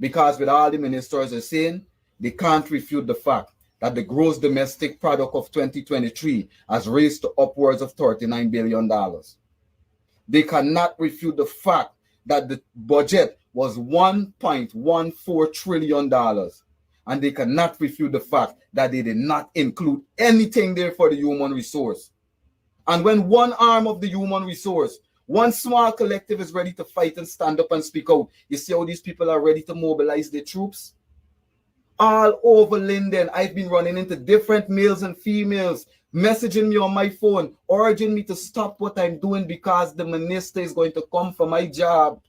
Because with all the ministers are saying, they can't refute the fact that the gross domestic product of 2023 has raised to upwards of $39 billion. They cannot refute the fact that the budget was $1.14 trillion. And they cannot refute the fact that they did not include anything there for the human resource. And when one arm of the human resource, one small collective is ready to fight and stand up and speak out, you see how these people are ready to mobilize their troops? All over Linden, I've been running into different males and females messaging me on my phone, urging me to stop what I'm doing because the minister is going to come for my job.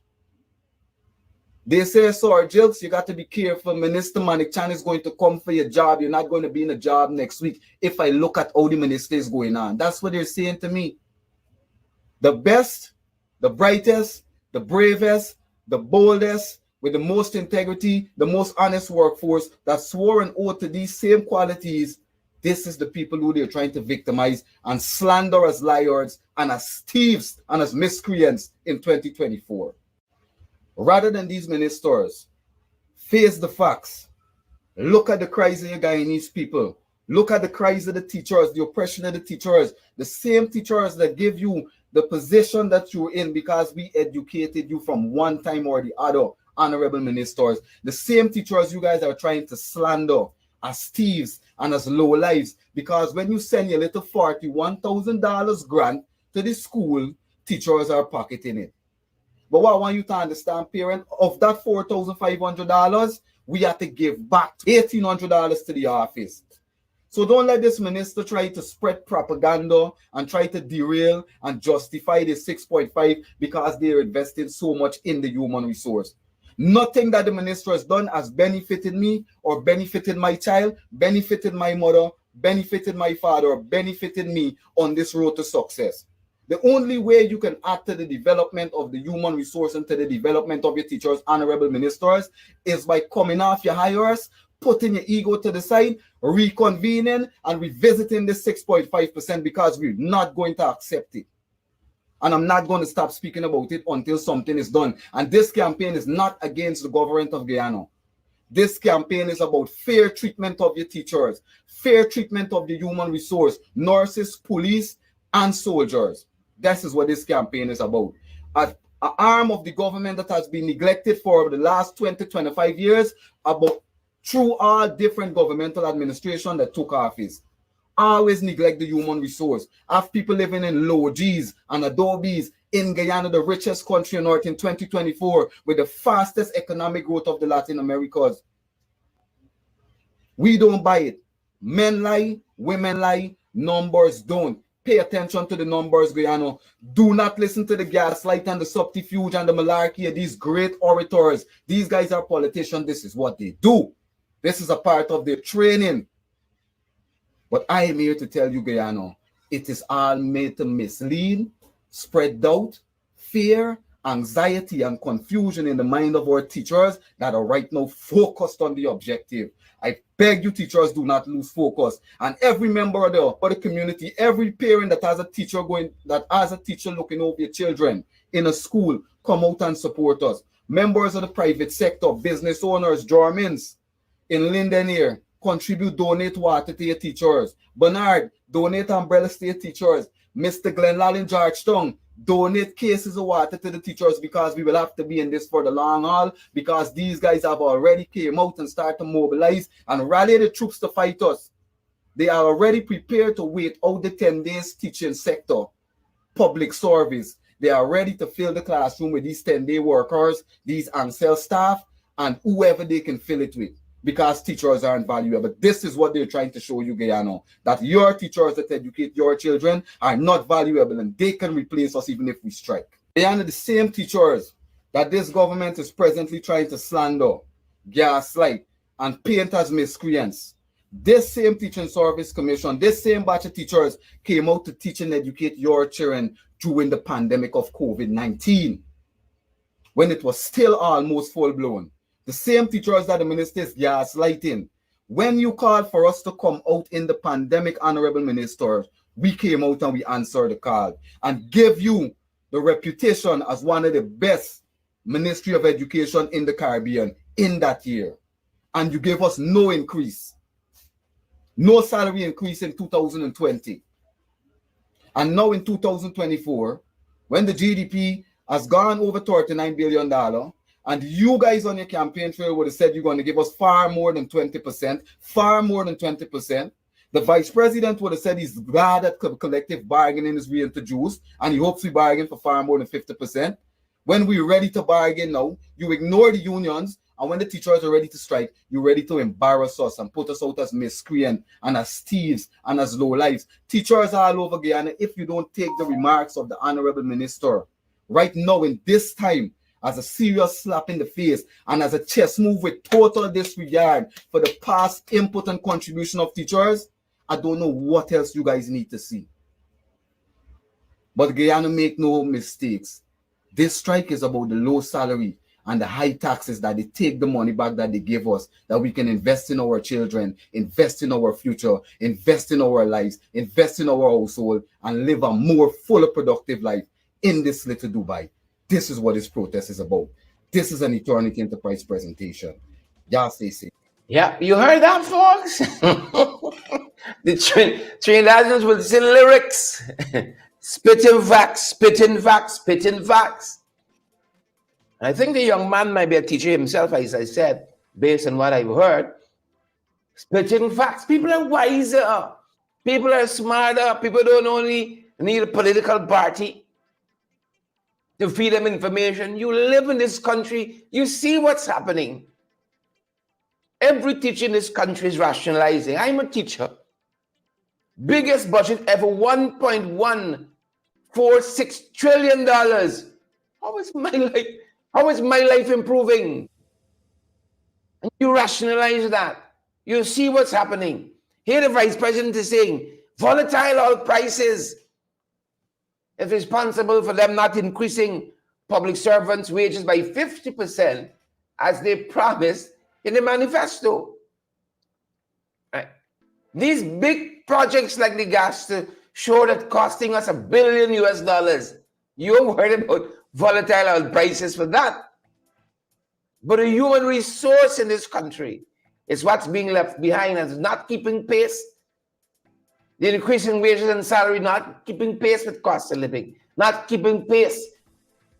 They say, Sir Jilks, you got to be careful. Minister Manik-Chan is going to come for your job. You're not going to be in a job next week if I look at how the minister is going on. That's what they're saying to me. The best, the brightest, the bravest, the boldest, with the most integrity, the most honest workforce that swore an oath to these same qualities, this is the people who they're trying to victimize and slander as liars and as thieves and as miscreants in 2024. Rather than these ministers face the facts, look at the cries of your Guyanese people. Look at the cries of the teachers, the oppression of the teachers, the same teachers that give you the position that you're in because we educated you from one time or the other, honorable ministers. The same teachers you guys are trying to slander as thieves and as lowlives, because when you send your little $41,000 grant to the school, teachers are pocketing it. But what I want you to understand, parent, of that $4,500, we have to give back $1,800 to the office. So don't let this minister try to spread propaganda and try to derail and justify the 6.5 because they're investing so much in the human resource. Nothing that the minister has done has benefited me or benefited my child, benefited my mother, benefited my father, or benefited me on this road to success. The only way you can add to the development of the human resource and to the development of your teachers, honorable ministers, is by coming off your high horse, putting your ego to the side, reconvening and revisiting the 6.5% because we're not going to accept it. And I'm not going to stop speaking about it until something is done. And this campaign is not against the government of Guyana. This campaign is about fair treatment of your teachers, fair treatment of the human resource, nurses, police, and soldiers. This is what this campaign is about. An arm of the government that has been neglected for the last 20, 25 years, about through all different governmental administration that took office. Always neglect the human resource. Have people living in low G's and adobes in Guyana, the richest country on earth in 2024, with the fastest economic growth of the Latin Americas. We don't buy it. Men lie, women lie, numbers don't. Pay attention to the numbers, Guyana. Do not listen to the gaslight and the subterfuge and the malarkey of these great orators. These guys are politicians. This is what they do. This is a part of their training. But I am here to tell you, Guyana, it is all made to mislead, spread doubt, fear, anxiety, and confusion in the mind of our teachers that are right now focused on the objective. I beg you, teachers, do not lose focus. And every member of the community, every parent that has a teacher looking over your children in a school, come out and support us. Members of the private sector, business owners, Germans in Linden here, contribute, donate water to your teachers. Bernard, donate umbrellas to your teachers. Mr. Glenlal in Georgetown, donate cases of water to the teachers because we will have to be in this for the long haul because these guys have already came out and started to mobilize and rally the troops to fight us. They are already prepared to wait out the 10 days teaching sector, public service. They are ready to fill the classroom with these 10-day workers, these Ansel staff, and whoever they can fill it with. Because teachers are invaluable. This is what they're trying to show you, Guyana, that your teachers that educate your children are not valuable and they can replace us even if we strike. Guyana, the same teachers that this government is presently trying to slander, gaslight, and paint as miscreants. This same teaching service commission, this same batch of teachers came out to teach and educate your children during the pandemic of COVID-19, when it was still almost full-blown. The same teachers that the minister is gaslighting. When you called for us to come out in the pandemic, honorable minister, we came out and we answered the call and gave you the reputation as one of the best Ministry of Education in the Caribbean in that year. And you gave us no increase, no salary increase in 2020. And now in 2024, when the GDP has gone over $39 billion, And you guys on your campaign trail would have said you're going to give us far more than 20%, far more than 20%. The vice president would have said he's glad that collective bargaining is reintroduced and he hopes we bargain for far more than 50%. When we're ready to bargain now, you ignore the unions, and when the teachers are ready to strike, you're ready to embarrass us and put us out as miscreant and as thieves and as low lives. Teachers all over Guyana, if you don't take the remarks of the Honorable Minister right now in this time as a serious slap in the face and as a chess move with total disregard for the past input and contribution of teachers, I don't know what else you guys need to see. But Guyana, make no mistakes. This strike is about the low salary and the high taxes that they take the money back that they give us, that we can invest in our children, invest in our future, invest in our lives, invest in our household, and live a more full productive life in this little Dubai. This is what this protest is about. This is an Eternity Enterprise presentation. Y'all stay safe. Yeah, you heard that, folks? The Trinidadians will sing lyrics. Spitting facts, spitting facts, spitting facts. I think the young man might be a teacher himself, as I said, based on what I've heard. Spitting facts. People are wiser. People are smarter. People don't only need a political party to feed them information. You live in this country. You see what's happening. Every teacher in this country is rationalizing. I'm a teacher. Biggest budget ever, $1.146 trillion. How is my life? How is my life improving? And you rationalize that. You see what's happening. Here the vice president is saying, volatile oil prices is responsible for them not increasing public servants' wages by 50% as they promised in the manifesto. Right. These big projects like the gas to show that costing us $1 billion US. You're worried about volatile oil prices for that. But the human resource in this country is what's being left behind and is not keeping pace. The increasing wages and salary not keeping pace with cost of living, not keeping pace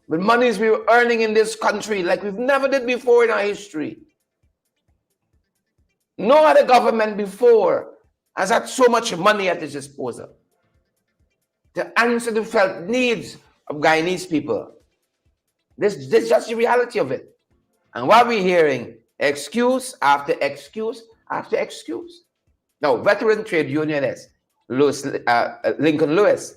with monies we were earning in this country like we've never did before in our history. No other government before has had so much money at its disposal to answer the felt needs of Guyanese people. This is just the reality of it. And what we're hearing, excuse after excuse after excuse. Now, veteran trade unionist Lincoln Lewis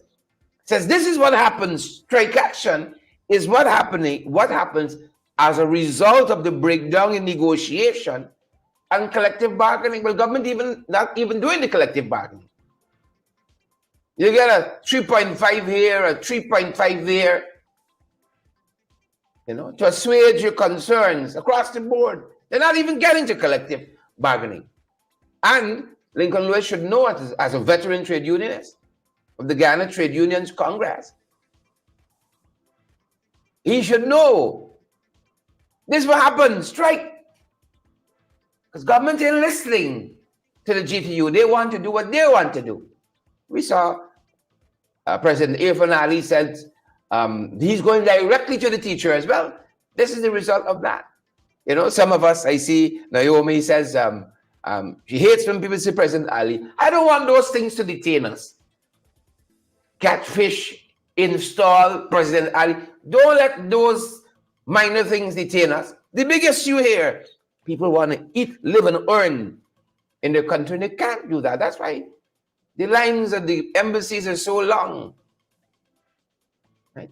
says this is what happens. Strike action is what happens as a result of the breakdown in negotiation and collective bargaining. Well, government not even doing the collective bargaining. You get a 3.5 here, a 3.5 there, to assuage your concerns across the board. They're not even getting to collective bargaining. And Lincoln Lewis should know as a veteran trade unionist of the Guyana Trade Unions Congress. He should know this will happen, strike. Because government ain't listening to the GTU. They want to do what they want to do. We saw President Irfan Ali said he's going directly to the teacher as well. This is the result of that. Some of us, I see Naomi says she hates when people say President Ali. I don't want those things to detain us. Catfish, install President Ali. Don't let those minor things detain us. The big issue here, people want to eat, live, and earn in their country, and they can't do that. That's why the lines of the embassies are so long. Right?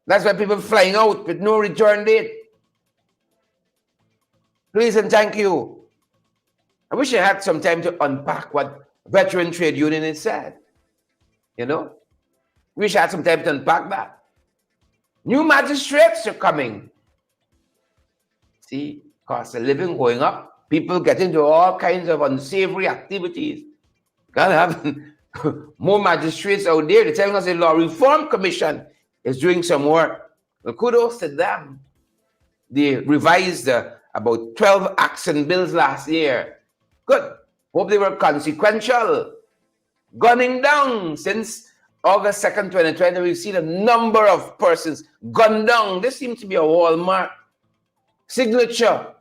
That's why people are flying out with no return date. Please and thank you. I wish I had some time to unpack what veteran trade union has said. Wish I had some time to unpack that. New magistrates are coming. See, cost of living going up. People get into all kinds of unsavory activities. Gotta have more magistrates out there. They're telling us the Law Reform Commission is doing some work. Well, kudos to them. They revised about 12 acts and bills last year. Good. Hope they were consequential. Gunning down since August 2nd, 2020, we've seen a number of persons gunned down. This seems to be a hallmark signature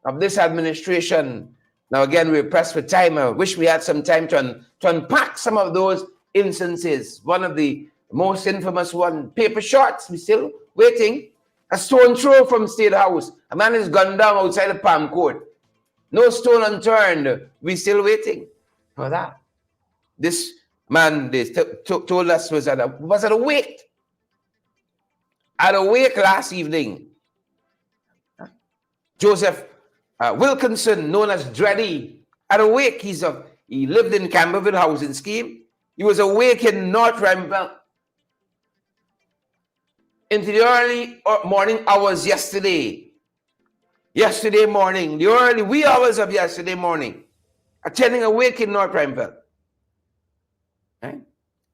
of this administration. Now, again, we're pressed for time. I wish we had some time to unpack some of those instances. One of the most infamous one, paper shots. We're still waiting. A stone throw from State House. A man is gunned down outside the Palm Court. No stone unturned. We're still waiting for that. This man, they told us, was at a wake. At a wake last evening. Joseph Wilkinson, known as Dreddy, at a wake. He lived in Camberville housing scheme. He was awake in North Rempel into the early morning hours yesterday. Yesterday morning, the early wee hours of yesterday morning, attending a wake in North Rempel. Right?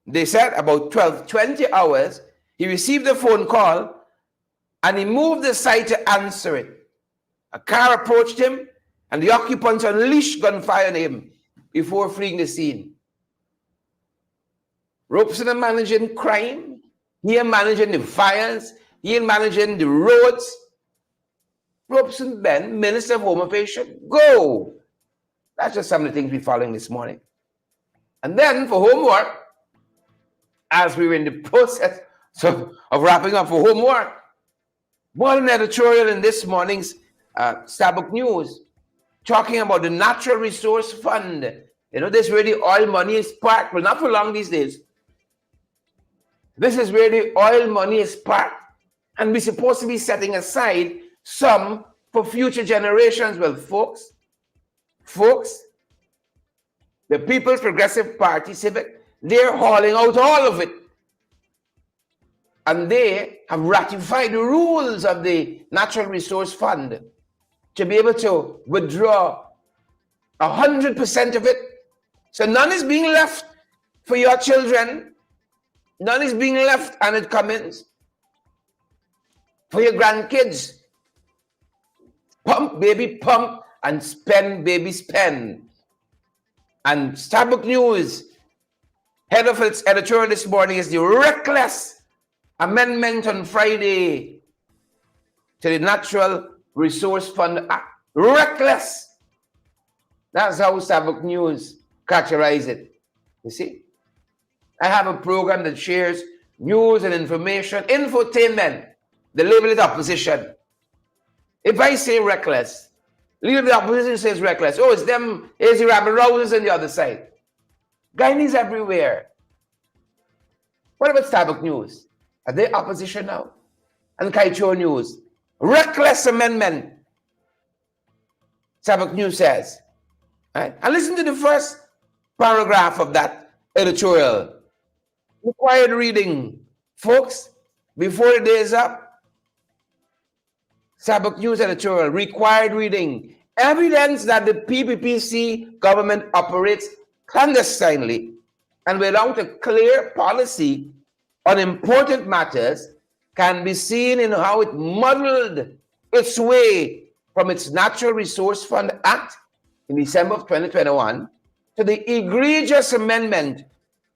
They said about 20 hours, he received a phone call and he moved aside to answer it. A car approached him and the occupants unleashed gunfire on him before fleeing the scene. Robeson managing crime, he managing the violence, he managing the roads. Robeson Ben, Minister of Home Affairs, go. That's just some of the things we're following this morning. And then for homework, as we were in the process of wrapping up for homework, one editorial in this morning's Starbuck News talking about the Natural Resource Fund. You know, this where the oil money is parked, but not for long these days. This is where the oil money is parked, and we're supposed to be setting aside some for future generations. Well, folks, the People's Progressive Party, Civic, they're hauling out all of it. And they have ratified the rules of the Natural Resource Fund to be able to withdraw 100% of it. So none is being left for your children. None is being left, and it comes for your grandkids. Pump, baby, pump, and spend, baby, spend. And Starbuck News, head of its editorial this morning, is the reckless amendment on Friday to the Natural Resource Fund Act. Reckless. That's how Starbuck News characterize it. You see? I have a program that shares news and information, infotainment. They label it opposition. If I say reckless, leader of the opposition says reckless. Oh, it's them, it's the rabble rousers on the other side. Guyanese everywhere. What about Starbuck News? Are they opposition now? And Kaicho News. Reckless amendment. Starbuck News says. Right? And listen to the first paragraph of that editorial. Required reading. Folks, before the day is up, Starbuck News editorial, required reading. Evidence that the PPPC government operates clandestinely and without a clear policy on important matters can be seen in how it muddled its way from its Natural Resource Fund Act in December of 2021 to the egregious amendment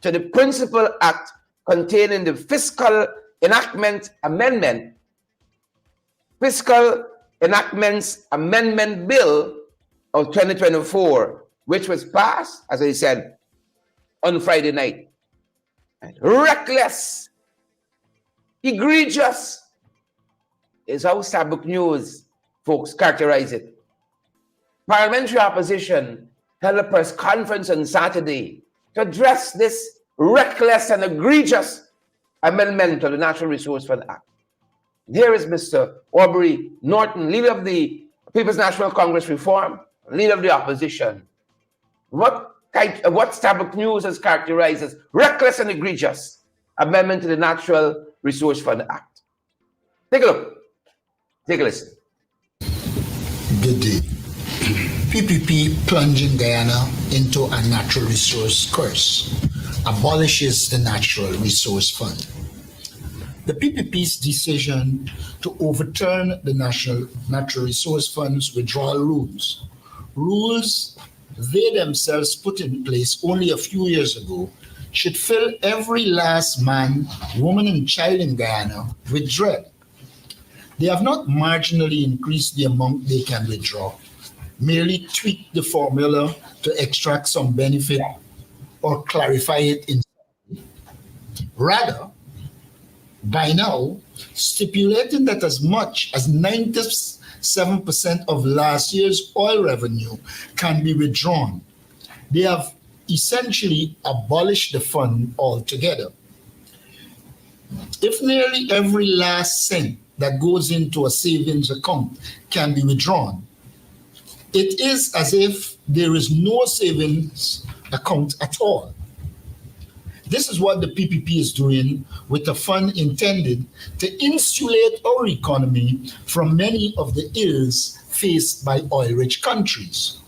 to the Principal Act contained in the Fiscal Enactment Amendment, Fiscal Enactments Amendment Bill of 2024, which was passed, as I said, on Friday night. Reckless, egregious is how Starbuck News folks characterize it. Parliamentary opposition held a press conference on Saturday to address this reckless and egregious amendment to the Natural Resource Fund Act. Here is Mr. Aubrey Norton, leader of the People's National Congress Reform, leader of the opposition. What Starbuck News has characterized as reckless and egregious amendment to the Natural Resource Fund Act. Take a look. Take a listen. Good day. PPP plunging Guyana into a natural resource curse, abolishes the Natural Resource Fund. The PPP's decision to overturn the Natural Resource Fund's withdrawal rules they themselves put in place only a few years ago, should fill every last man, woman, and child in Guyana with dread. They have not marginally increased the amount they can withdraw, merely tweak the formula to extract some benefit or clarify it in. Rather, by now, stipulating that as much as 97% of last year's oil revenue can be withdrawn, they have essentially abolished the fund altogether. If nearly every last cent that goes into a savings account can be withdrawn, it is as if there is no savings account at all. This is what the PPP is doing with a fund intended to insulate our economy from many of the ills faced by oil-rich countries.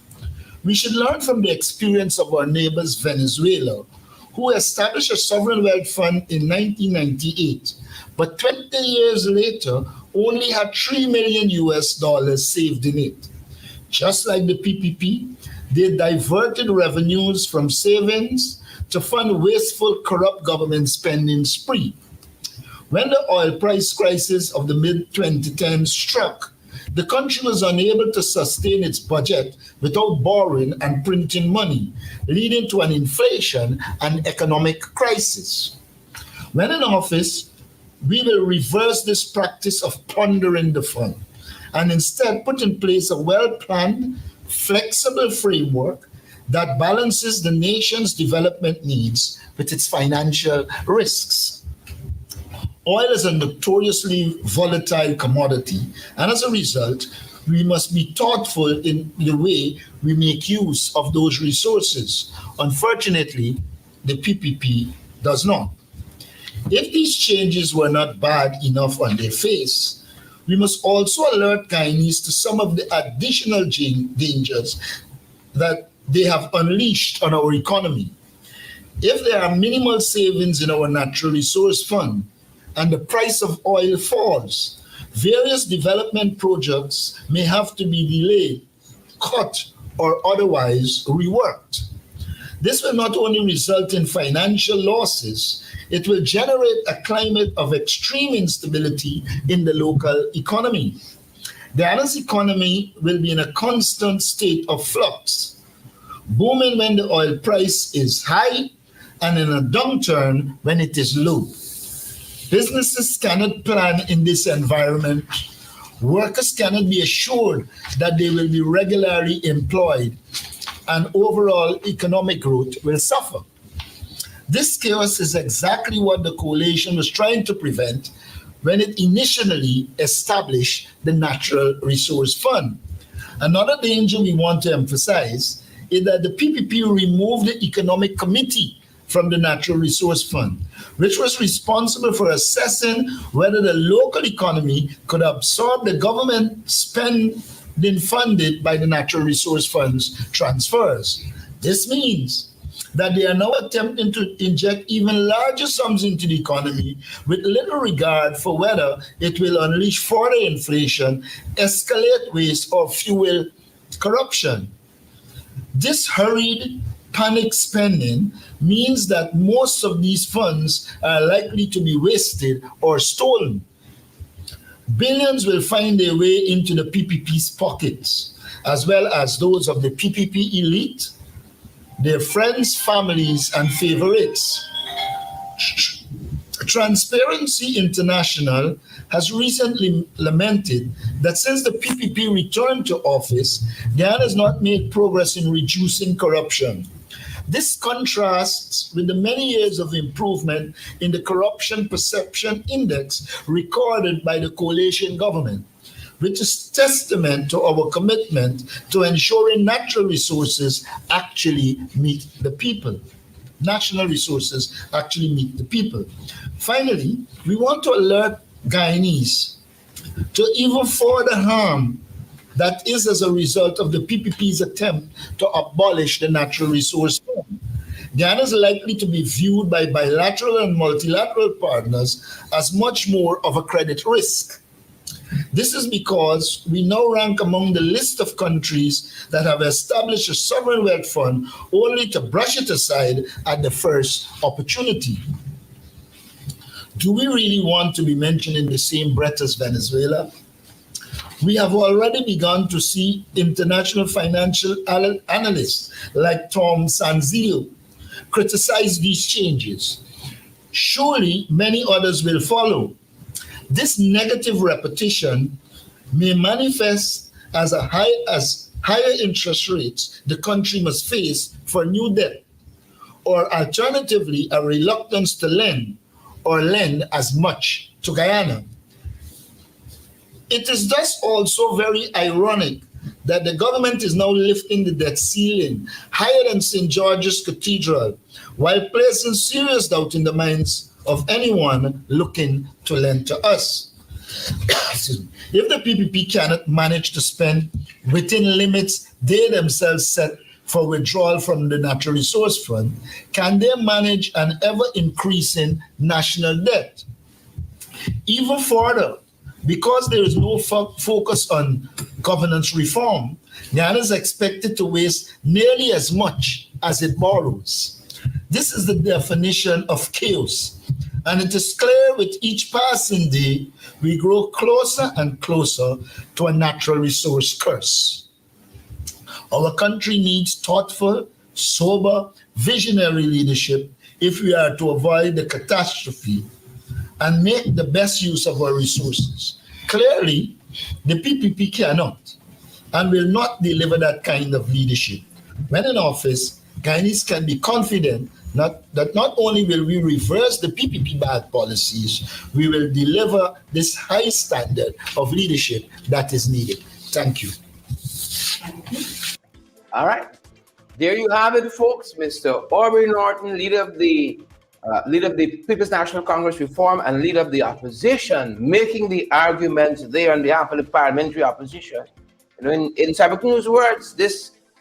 We should learn from the experience of our neighbors Venezuela, who established a sovereign wealth fund in 1998, but 20 years later only had $3 million saved in it. Just like the PPP, they diverted revenues from savings to fund wasteful, corrupt government spending spree. When the oil price crisis of the mid-2010s struck, the country was unable to sustain its budget without borrowing and printing money, leading to an inflation and economic crisis. When in office, we will reverse this practice of plundering the fund and instead put in place a well-planned, flexible framework that balances the nation's development needs with its financial risks. Oil is a notoriously volatile commodity, and as a result, we must be thoughtful in the way we make use of those resources. Unfortunately, the PPP does not. If these changes were not bad enough on their face, we must also alert Guyanese to some of the additional dangers that they have unleashed on our economy. If there are minimal savings in our natural resource fund and the price of oil falls, various development projects may have to be delayed, cut, or otherwise reworked. This will not only result in financial losses, it will generate a climate of extreme instability in the local economy. Guyana's economy will be in a constant state of flux, booming when the oil price is high and in a downturn when it is low. Businesses cannot plan in this environment. Workers cannot be assured that they will be regularly employed, and overall economic growth will suffer. This chaos is exactly what the coalition was trying to prevent when it initially established the Natural Resource Fund. Another danger we want to emphasize is that the PPP removed the Economic Committee from the Natural Resource Fund, which was responsible for assessing whether the local economy could absorb the government spending funded by the Natural Resource Fund's transfers. This means that they are now attempting to inject even larger sums into the economy with little regard for whether it will unleash further inflation, escalate waste, or fuel corruption. This hurried, panic spending means that most of these funds are likely to be wasted or stolen. Billions will find their way into the PPP's pockets, as well as those of the PPP elite, their friends, families, and favorites. Transparency International has recently lamented that since the PPP returned to office, Guyana has not made progress in reducing corruption. This contrasts with the many years of improvement in the Corruption Perception Index recorded by the coalition government, which is testament to our commitment to ensuring natural resources actually meet the people. National resources actually meet the people. Finally, we want to alert Guyanese to even further harm that is as a result of the PPP's attempt to abolish the Natural Resource Fund. Guyana is likely to be viewed by bilateral and multilateral partners as much more of a credit risk. This is because we now rank among the list of countries that have established a sovereign wealth fund only to brush it aside at the first opportunity. Do we really want to be mentioned in the same breath as Venezuela? We have already begun to see international financial analysts like Tom Sanzillo criticize these changes. Surely many others will follow. This negative repetition may manifest as higher interest rates the country must face for new debt, or alternatively a reluctance to lend or lend as much to Guyana. It is thus also very ironic that the government is now lifting the debt ceiling higher than St. George's Cathedral, while placing serious doubt in the minds of anyone looking to lend to us. If the PPP cannot manage to spend within limits they themselves set for withdrawal from the Natural Resource Fund, can they manage an ever-increasing national debt? Even further, because there is no focus on governance reform, Guyana is expected to waste nearly as much as it borrows. This is the definition of chaos, and it is clear with each passing day, we grow closer and closer to a natural resource curse. Our country needs thoughtful, sober, visionary leadership if we are to avoid the catastrophe and make the best use of our resources. Clearly, the PPP cannot and will not deliver that kind of leadership. When in office, Guyanese can be confident that not only will we reverse the PPP bad policies, we will deliver this high standard of leadership that is needed. Thank you. All right. There you have it, folks. Mr. Aubrey Norton, leader of the People's National Congress Reform and leader of the opposition, making the arguments there on behalf of the parliamentary opposition. You know, in Cyber News words,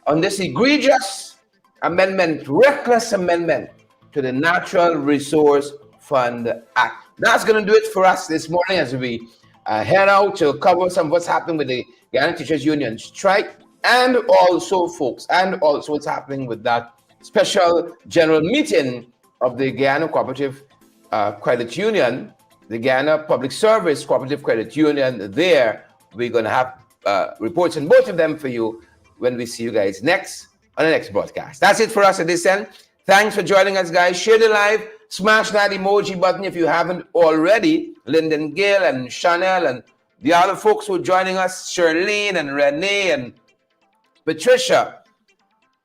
on this egregious amendment, reckless amendment to the Natural Resource Fund Act. That's going to do it for us this morning as we head out to cover some of what's happening with the Guyana Teachers Union strike, and also, folks, what's happening with that special general meeting of the Guyana Cooperative Credit Union, the Guyana Public Service Cooperative Credit Union. There, we're going to have reports on both of them for you when we see you guys next on the next broadcast. That's it for us at this end. Thanks for joining us, guys. Share the live, smash that emoji button if you haven't already. Lyndon Gill and Chanel and the other folks who are joining us, Charlene and Renee and Patricia.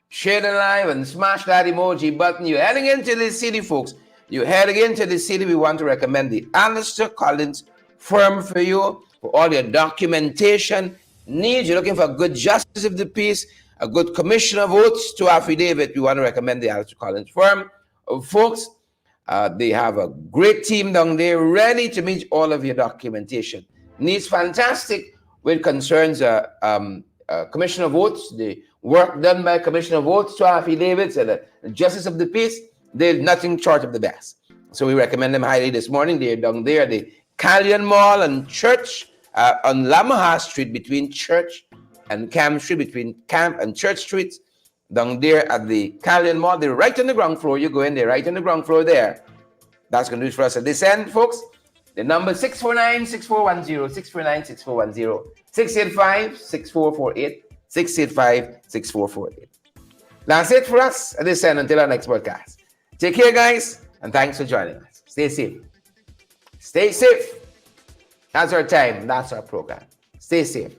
Share the live and smash that emoji button. You're heading into the city, folks. You're heading into the city. We want to recommend the Alistair Collins firm for you for all your documentation needs. You're looking for a good justice of the peace, a good commissioner of oaths to affidavit. We want to recommend the Alistair Collins firm. Folks, they have a great team down there ready to meet all of your documentation needs. Fantastic with concerns commissioner of oaths, the work done by commissioner of oaths to affidavits and the justice of the peace. They're nothing short of the best. So we recommend them highly this morning. They're down there at the Callion Mall and Church on Lamaha Street between Church and Camp Street, between Camp and Church Streets, down there at the Callion Mall. They're right on the ground floor. You go in there, right on the ground floor there. That's going to do it for us at this end, folks. The number 649-6410, 649-6410, 685-6448, 685-6448. That's it for us at this end until our next broadcast. Take care, guys, and thanks for joining us. Stay safe. Stay safe. That's our time. That's our program. Stay safe.